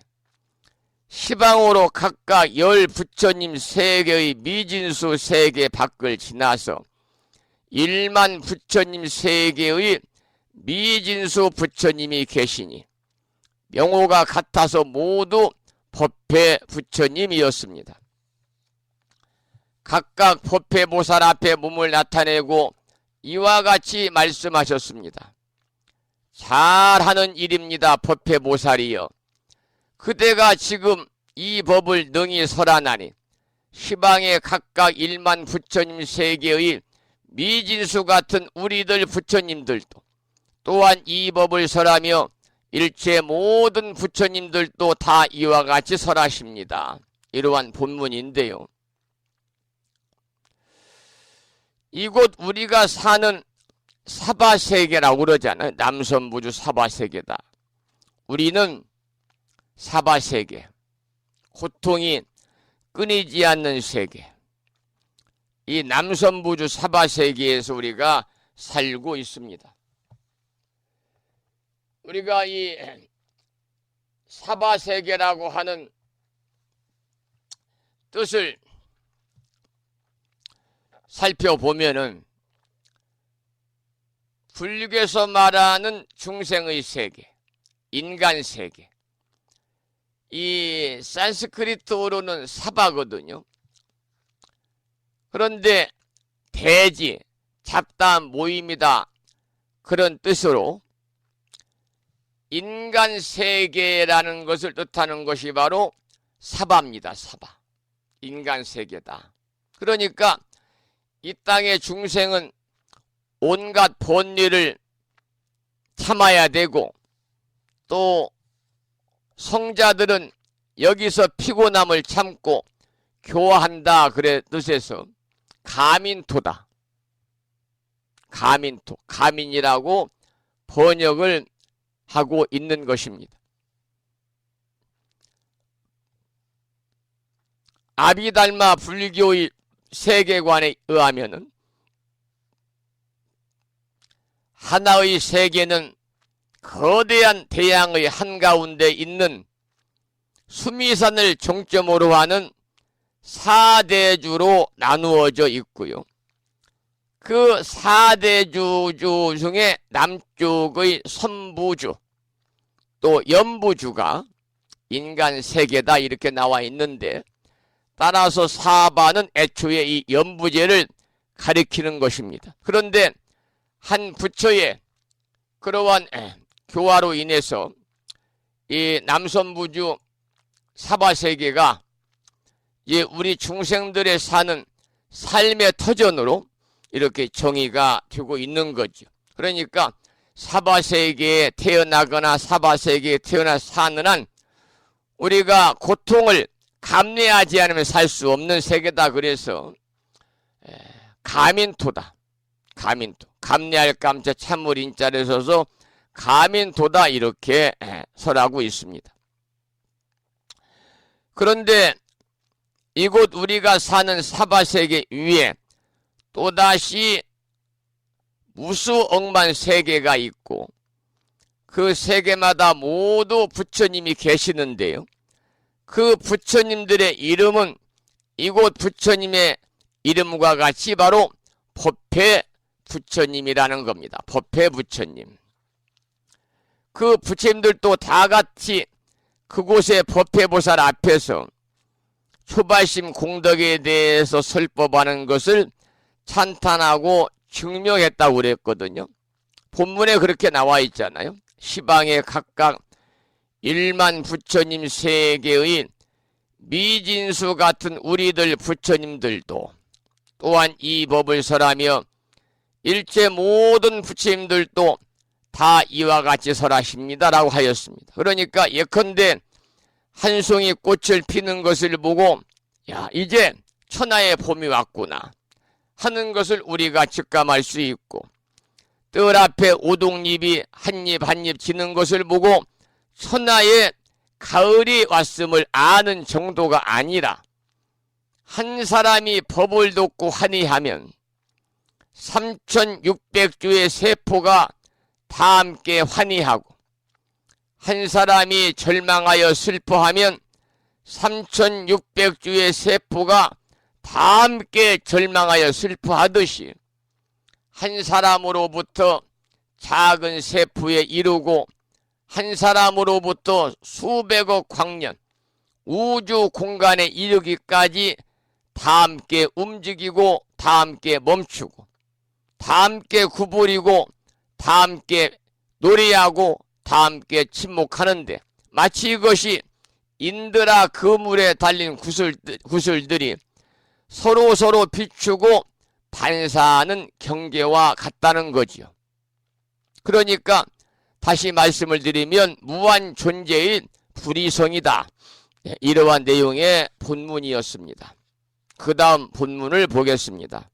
시방으로 각각 10 부처님 세계의 미진수 세계 밖을 지나서 1만 부처님 세계의 미진수 부처님이 계시니 명호가 같아서 모두 법회 부처님이었습니다. 각각 법회 보살 앞에 몸을 나타내고 이와 같이 말씀하셨습니다. 잘하는 일입니다. 법회 보살이여. 그대가 지금 이 법을 능히 설하나니 시방에 각각 1만 부처님 세계의 미진수 같은 우리들 부처님들도 또한 이 법을 설하며 일체 모든 부처님들도 다 이와 같이 설하십니다. 이러한 본문인데요. 이곳 우리가 사는 사바세계라고 그러잖아요. 남선부주 사바세계다. 우리는 사바세계, 고통이 끊이지 않는 세계, 이 남선부주 사바세계에서 우리가 살고 있습니다. 우리가 이 사바세계라고 하는 뜻을 살펴보면은 불교에서 말하는 중생의 세계, 인간 세계, 이 산스크리트어로는 사바거든요. 그런데 대지, 잡다한 모임이다 그런 뜻으로 인간 세계라는 것을 뜻하는 것이 바로 사바입니다. 사바, 인간 세계다. 그러니까 이 땅의 중생은 온갖 번뇌를 참아야 되고, 또 성자들은 여기서 피곤함을 참고 교화한다 그래 뜻에서 가민토다. 가민토, 가민이라고 번역을 하고 있는 것입니다. 아비달마 불교의 세계관에 의하면은 하나의 세계는 거대한 대양의 한가운데 있는 수미산을 정점으로 하는 사대주로 나누어져 있고요. 그 사대주 중에 남쪽의 선부주, 또 연부주가 인간 세계다 이렇게 나와 있는데, 따라서 사바는 애초에 이 연부제를 가리키는 것입니다. 그런데 한 부처의 그러한 교화로 인해서 이 남선부주 사바세계가 우리 중생들의 사는 삶의 터전으로 이렇게 정의가 되고 있는 거죠. 그러니까 사바세계에 태어나거나 사바세계에 태어나 사는 한 우리가 고통을 감내하지 않으면 살 수 없는 세계다. 그래서 가민토다. 가민토. 감내할 감자 참을 인자를 써서 가민토다 이렇게 설하고 있습니다. 그런데 이곳 우리가 사는 사바세계 위에 또다시 무수억만 세계가 있고, 그 세계마다 모두 부처님이 계시는데요. 그 부처님들의 이름은 이곳 부처님의 이름과 같이 바로 법회 부처님이라는 겁니다. 법회 부처님. 그 부처님들도 다 같이 그곳의 법회보살 앞에서 초발심 공덕에 대해서 설법하는 것을 찬탄하고 증명했다고 그랬거든요. 본문에 그렇게 나와 있잖아요. 시방에 각각 1만 부처님 세계의 미진수 같은 우리들 부처님들도 또한 이 법을 설하며 일체 모든 부처님들도 다 이와 같이 설하십니다라고 하였습니다. 그러니까 예컨대 한 송이 꽃을 피는 것을 보고 이제 천하의 봄이 왔구나 하는 것을 우리가 직감할 수 있고, 뜰 앞에 오동잎이 한 잎 한 잎 지는 것을 보고 천하의 가을이 왔음을 아는 정도가 아니라, 한 사람이 법을 돕고 환희하면 3600주의 세포가 다 함께 환희하고, 한 사람이 절망하여 슬퍼하면 3600주의 세포가 다 함께 절망하여 슬퍼하듯이, 한 사람으로부터 작은 세포에 이르고 한 사람으로부터 수백억 광년 우주 공간에 이르기까지 다 함께 움직이고 다 함께 멈추고 다 함께 구부리고 다 함께 노래하고 다 함께 침묵하는데, 마치 이것이 인드라 그물에 달린 구슬들이 서로 비추고 반사하는 경계와 같다는 거지요. 그러니까 다시 말씀을 드리면 무한 존재의 불이성이다. 이러한 내용의 본문이었습니다. 그 다음 본문을 보겠습니다.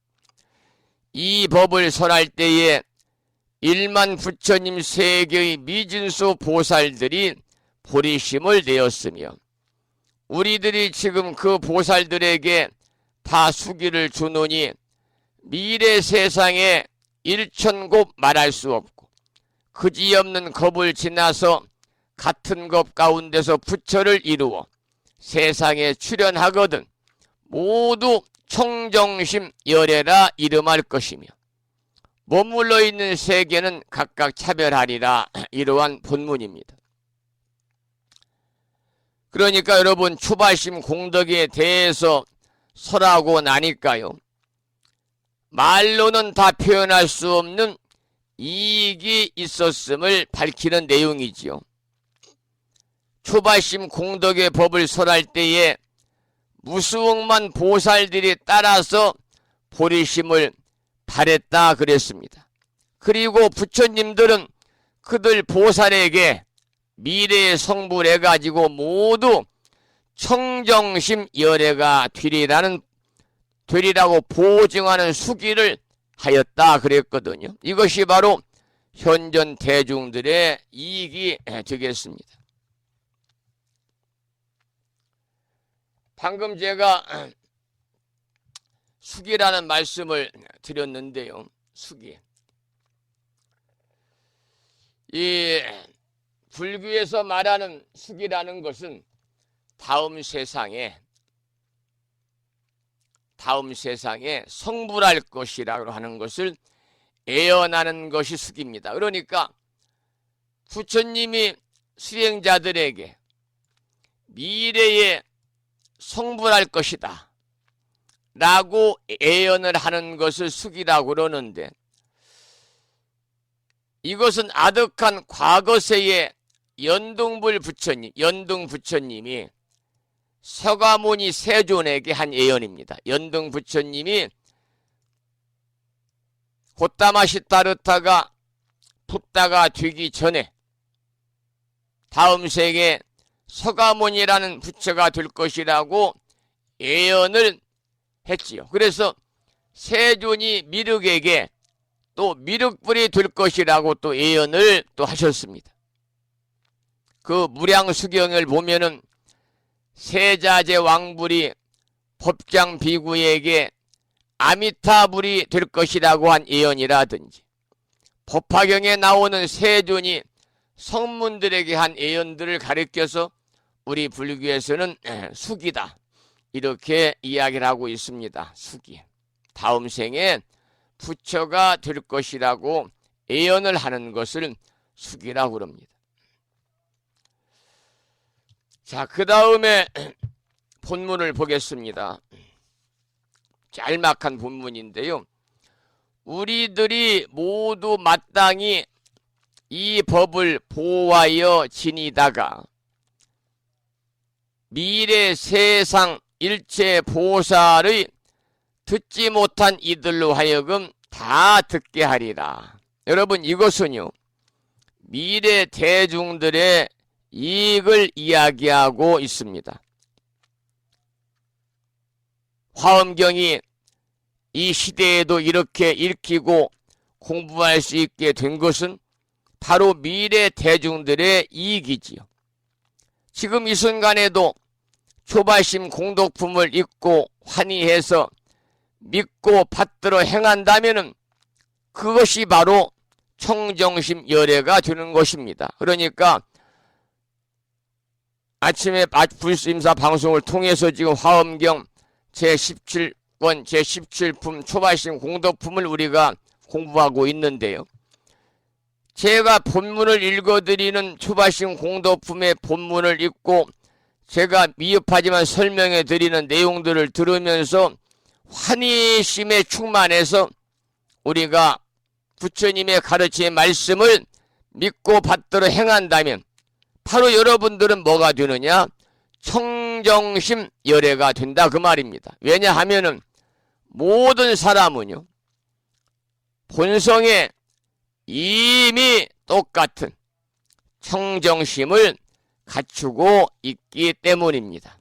이 법을 설할 때에 1만 부처님 세계의 미진수 보살들이 보리심을 내었으며, 우리들이 지금 그 보살들에게 다 수기를 주노니 미래 세상에 일천곱 말할 수 없고 그지없는 겁을 지나서 같은 겁 가운데서 부처를 이루어 세상에 출현하거든 모두 청정심 열애라 이름할 것이며, 머물러 있는 세계는 각각 차별하리라. 이러한 본문입니다. 그러니까 여러분, 초발심 공덕에 대해서 설하고 나니까요, 말로는 다 표현할 수 없는 이익이 있었음을 밝히는 내용이지요. 초발심 공덕의 법을 설할 때에 무수억만 보살들이 따라서 보리심을 발했다 그랬습니다. 그리고 부처님들은 그들 보살에게 미래의 성불 해가지고 모두 청정심 열애가 되리라고 보증하는 수기를 하였다 그랬거든요. 이것이 바로 현존 대중들의 이익이 되겠습니다. 방금 제가 수기라는 말씀을 드렸는데요. 수기. 이 불교에서 말하는 수기라는 것은 다음 세상에 성불할 것이라고 하는 것을 예언하는 것이 수기입니다. 그러니까 부처님이 수행자들에게 미래에 성불할 것이다 라고 예언을 하는 것을 수기라고 그러는데, 이것은 아득한 과거세의 연등 부처님이 서가모니 세존에게 한 예언입니다. 연등 부처님이 고타마 시타르타가 붓다가 되기 전에 다음 세계 서가모니라는 부처가 될 것이라고 예언을 했지요. 그래서 세존이 미륵에게 또 미륵불이 될 것이라고 또 예언을 또 하셨습니다. 그 무량수경을 보면은 세자제 왕불이 법장 비구에게 아미타불이 될 것이라고 한 예언이라든지, 법화경에 나오는 세존이 성문들에게 한 예언들을 가리켜서 우리 불교에서는 수기다 이렇게 이야기를 하고 있습니다. 수기. 다음 생에 부처가 될 것이라고 예언을 하는 것을 수기라고 그럽니다. 자, 그 다음에 본문을 보겠습니다. 짤막한 본문인데요. 우리들이 모두 마땅히 이 법을 보호하여 지니다가 미래 세상 일체 보살의 듣지 못한 이들로 하여금 다 듣게 하리라. 여러분, 이것은요, 미래 대중들의 이익을 이야기하고 있습니다. 화엄경이 이 시대에도 이렇게 읽히고 공부할 수 있게 된 것은 바로 미래 대중들의 이익이지요. 지금 이 순간에도 초발심 공덕품을 읽고 환희해서 믿고 받들어 행한다면 그것이 바로 청정심 열애가 되는 것입니다. 그러니까 아침에 불수임사 방송을 통해서 지금 화엄경 제17권 제17품 초발심 공덕품을 우리가 공부하고 있는데요. 제가 본문을 읽어드리는 초발심 공덕품의 본문을 읽고 제가 미흡하지만 설명해 드리는 내용들을 들으면서 환희심에 충만해서 우리가 부처님의 가르침의 말씀을 믿고 받들어 행한다면 바로 여러분들은 뭐가 되느냐? 청정심 열애가 된다 그 말입니다. 왜냐하면은 모든 사람은요, 본성에 이미 똑같은 청정심을 갖추고 있기 때문입니다.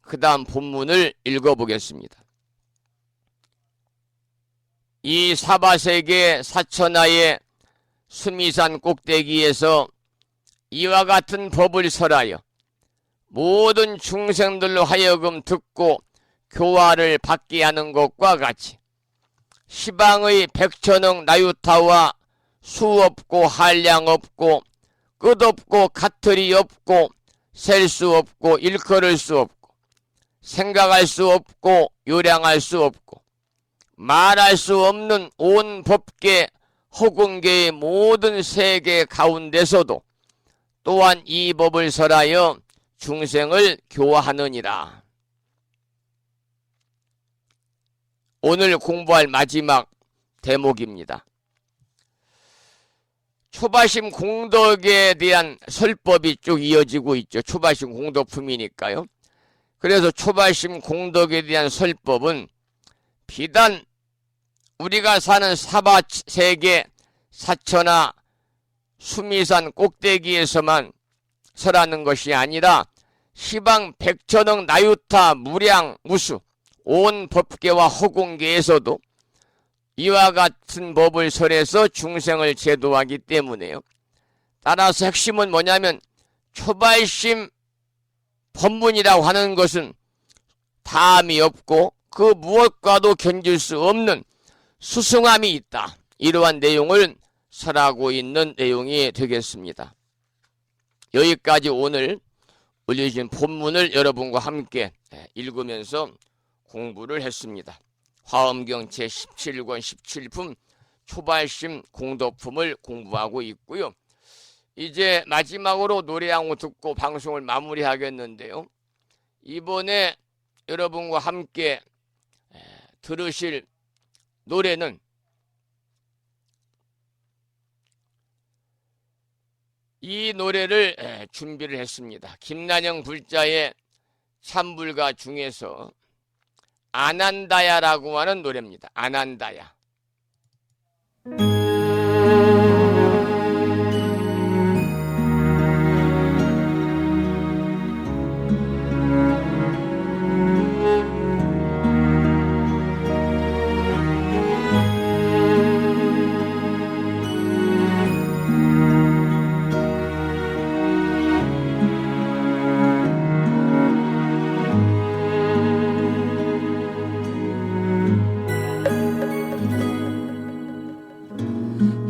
그 다음 본문을 읽어보겠습니다. 이 사바세계 사천하의 수미산 꼭대기에서 이와 같은 법을 설하여 모든 중생들로 하여금 듣고 교화를 받게 하는 것과 같이 시방의 백천억 나유타와 수 없고 한량 없고 끝없고 가틀이 없고 셀 수 없고 일컬을 수 없고 생각할 수 없고 요량할 수 없고 말할 수 없는 온 법계 허공계의 모든 세계 가운데서도 또한 이 법을 설하여 중생을 교화하느니라. 오늘 공부할 마지막 대목입니다. 초바심 공덕에 대한 설법이 쭉 이어지고 있죠. 초바심 공덕품이니까요. 그래서 초바심 공덕에 대한 설법은 비단 우리가 사는 사바세계 사천하 수미산 꼭대기에서만 설하는 것이 아니라 시방 백천억 나유타 무량 무수 온 법계와 허공계에서도 이와 같은 법을 설해서 중생을 제도하기 때문에요. 따라서 핵심은 뭐냐면 초발심 법문이라고 하는 것은 다함이 없고 그 무엇과도 견줄 수 없는 수승함이 있다. 이러한 내용을 설하고 있는 내용이 되겠습니다. 여기까지 오늘 올려주신 본문을 여러분과 함께 읽으면서 공부를 했습니다. 화엄경 제17권 17품 초발심 공덕품을 공부하고 있고요. 이제 마지막으로 노래 한 곡 듣고 방송을 마무리하겠는데요. 이번에 여러분과 함께 들으실 노래는 이 노래를 준비를 했습니다. 김난영 불자의 참불가 중에서 아난다야라고 하는 노래입니다. 아난다야.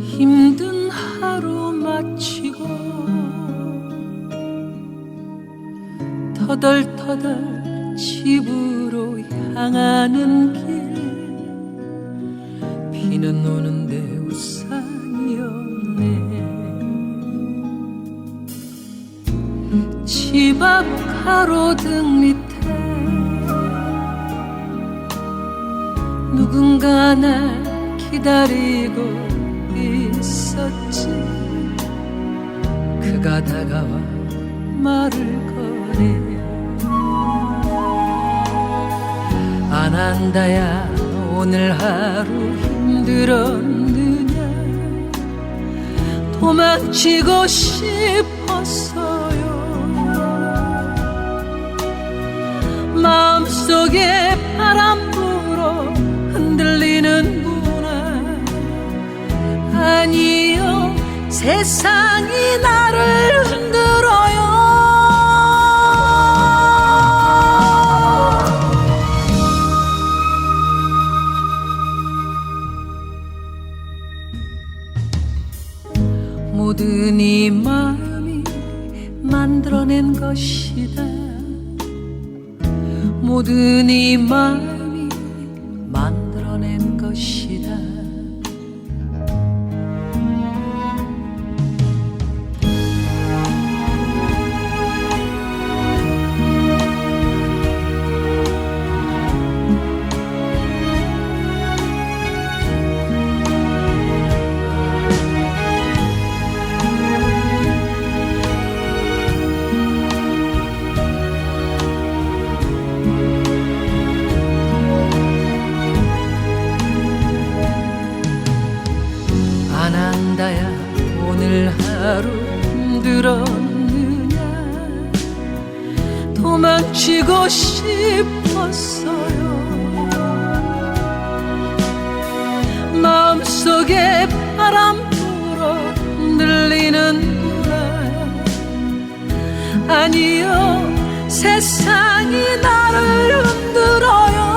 힘든 하루 마치고 터덜터덜 집으로 향하는 길 비는 오는데 우산이 없네 집 앞 가로등 밑에 누군가 날 기다리고 있었지 그가 다가와 말을 거네 아난다야 오늘 하루 힘들었느냐 도망치고 싶었어요 마음속에 바람 불어 흔들리는 아니요 세상이 나를 흔들어요 모든 이 마음이 만들어낸 것이다 모든 이 마음이 만들어낸 것이다 아난다야 오늘 하루 힘들었느냐 도망치고 싶었어요 마음속에 바람 불어 흔들리는구나 아니요 세상이 나를 흔들어요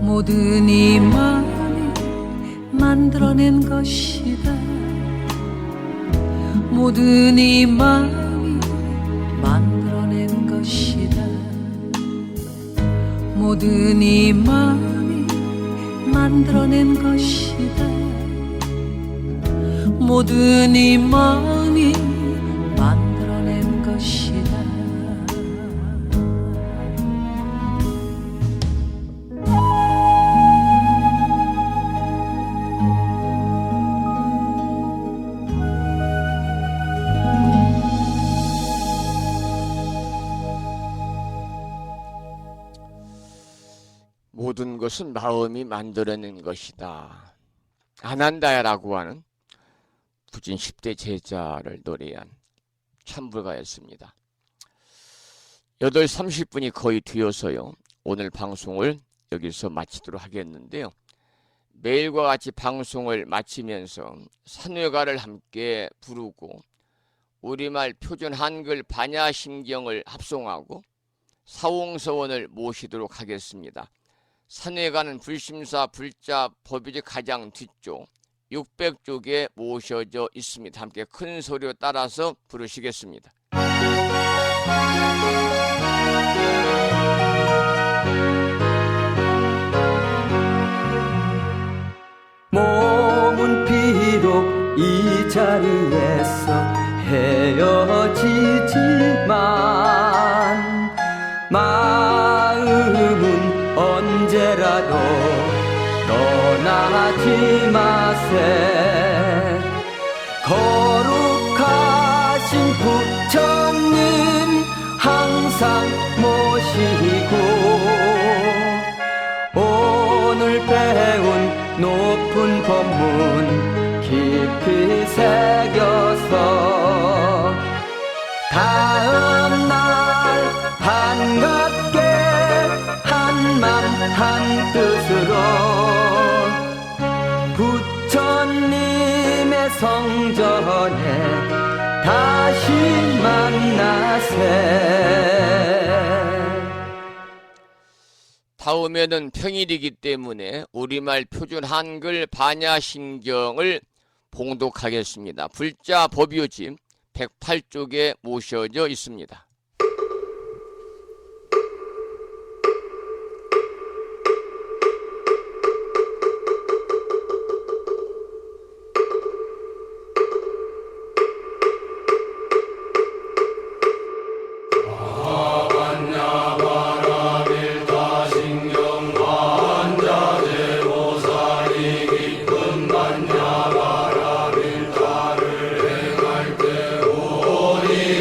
모든 이 마음이 만들어낸 것이다 모든 이 마음이 만들어낸 것이다 모든 이 마음이 만들어낸 것이다 모든 이 마음이 만들어낸 것이다 모든 것은 마음이 만들어낸 것이다. 아난다야라고 하는 부진 10대 제자를 노래한 참불가였습니다. 8시 30분이 거의 되어서요. 오늘 방송을 여기서 마치도록 하겠는데요. 매일과 같이 방송을 마치면서 산회가를 함께 부르고 우리말 표준 한글 반야심경을 합송하고 사홍서원을 모시도록 하겠습니다. 산회가는 불심사 불자 법유지 가장 뒤쪽 600쪽에 모셔져 있습니다. 함께 큰 소리로 따라서 부르시겠습니다. 몸은 비록 이 자리에서 헤어지지만 마음은 언제라도 떠나지 마세. 거룩하신 부처님 항상 모시고 오늘 배운 높은 법문 깊이 새겨서 다음날 반갑게 한맘 한뜻으로 부처님의 성전에 다시 만나세. 다음에는 평일이기 때문에 우리말 표준 한글 반야심경을 봉독하겠습니다. 불자 법유집 108쪽에 모셔져 있습니다.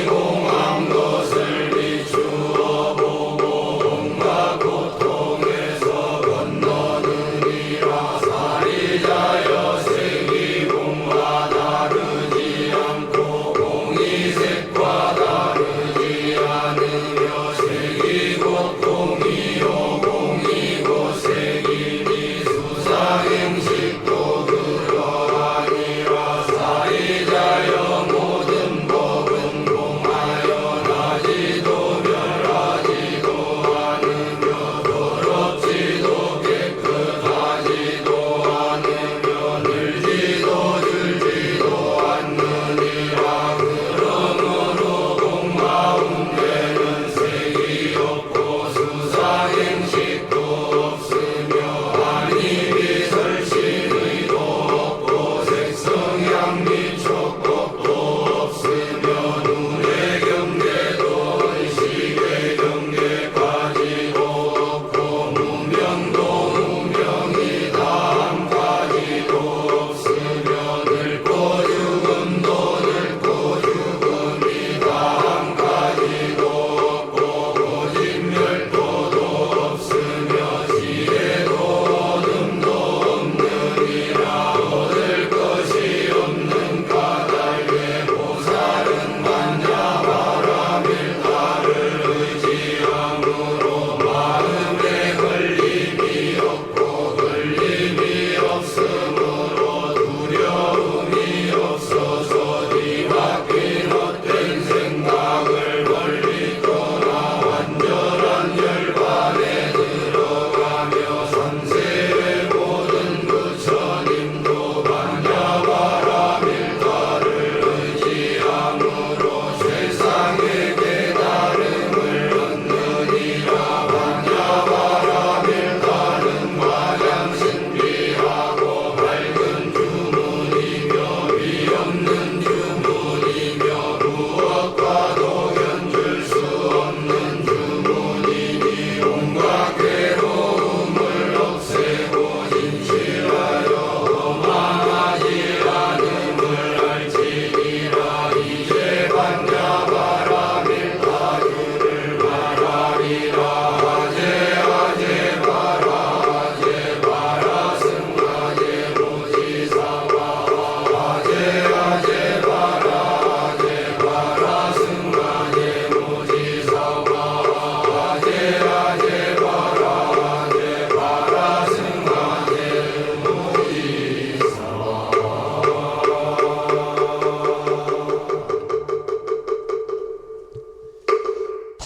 공항도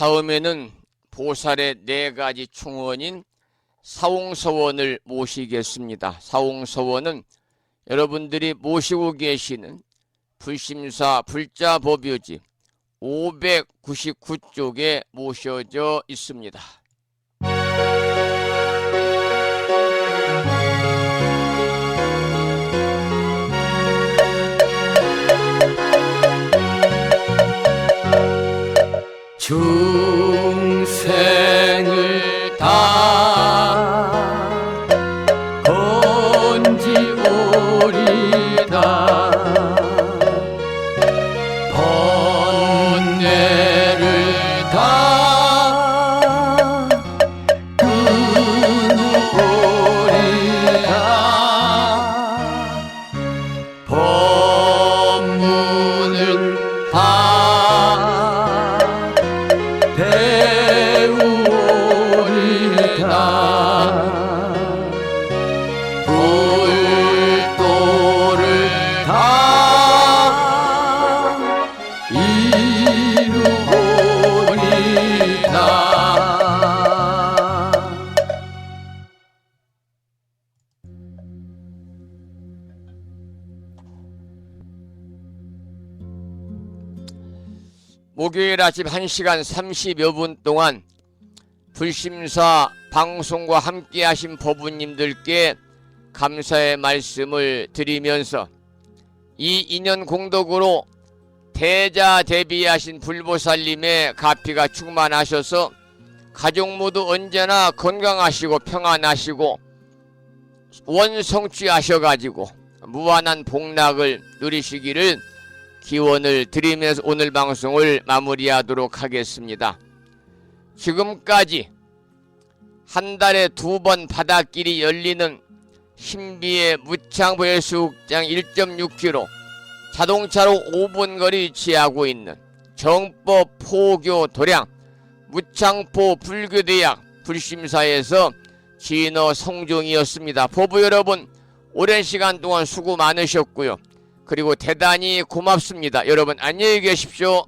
다음에는 보살의 4가지 충원인 사홍서원을 모시겠습니다. 사홍서원은 여러분들이 모시고 계시는 불심사 불자법요지 599쪽에 모셔져 있습니다. 중생을 다 건지오리다 번뇌를 다 끊으오리다 법문을 다 배우오리다 불도를 다 이루오리다 목요일 아침 1시간 30여 분 동안 불심사 방송과 함께 하신 법우님들께 감사의 말씀을 드리면서 이 인연 공덕으로 대자대비하신 불보살님의 가피가 충만하셔서 가족 모두 언제나 건강하시고 평안하시고 원성취하셔가지고 무한한 복락을 누리시기를 기원을 드리면서 오늘 방송을 마무리하도록 하겠습니다. 지금까지 한 달에 2번 바닷길이 열리는 신비의 무창보해수욕장 1.6km 자동차로 5분 거리 위치하고 있는 정법 포교 도량 무창포 불교대학 불심사에서 진어 성종이었습니다. 보부 여러분 오랜 시간 동안 수고 많으셨고요. 그리고 대단히 고맙습니다. 여러분 안녕히 계십시오.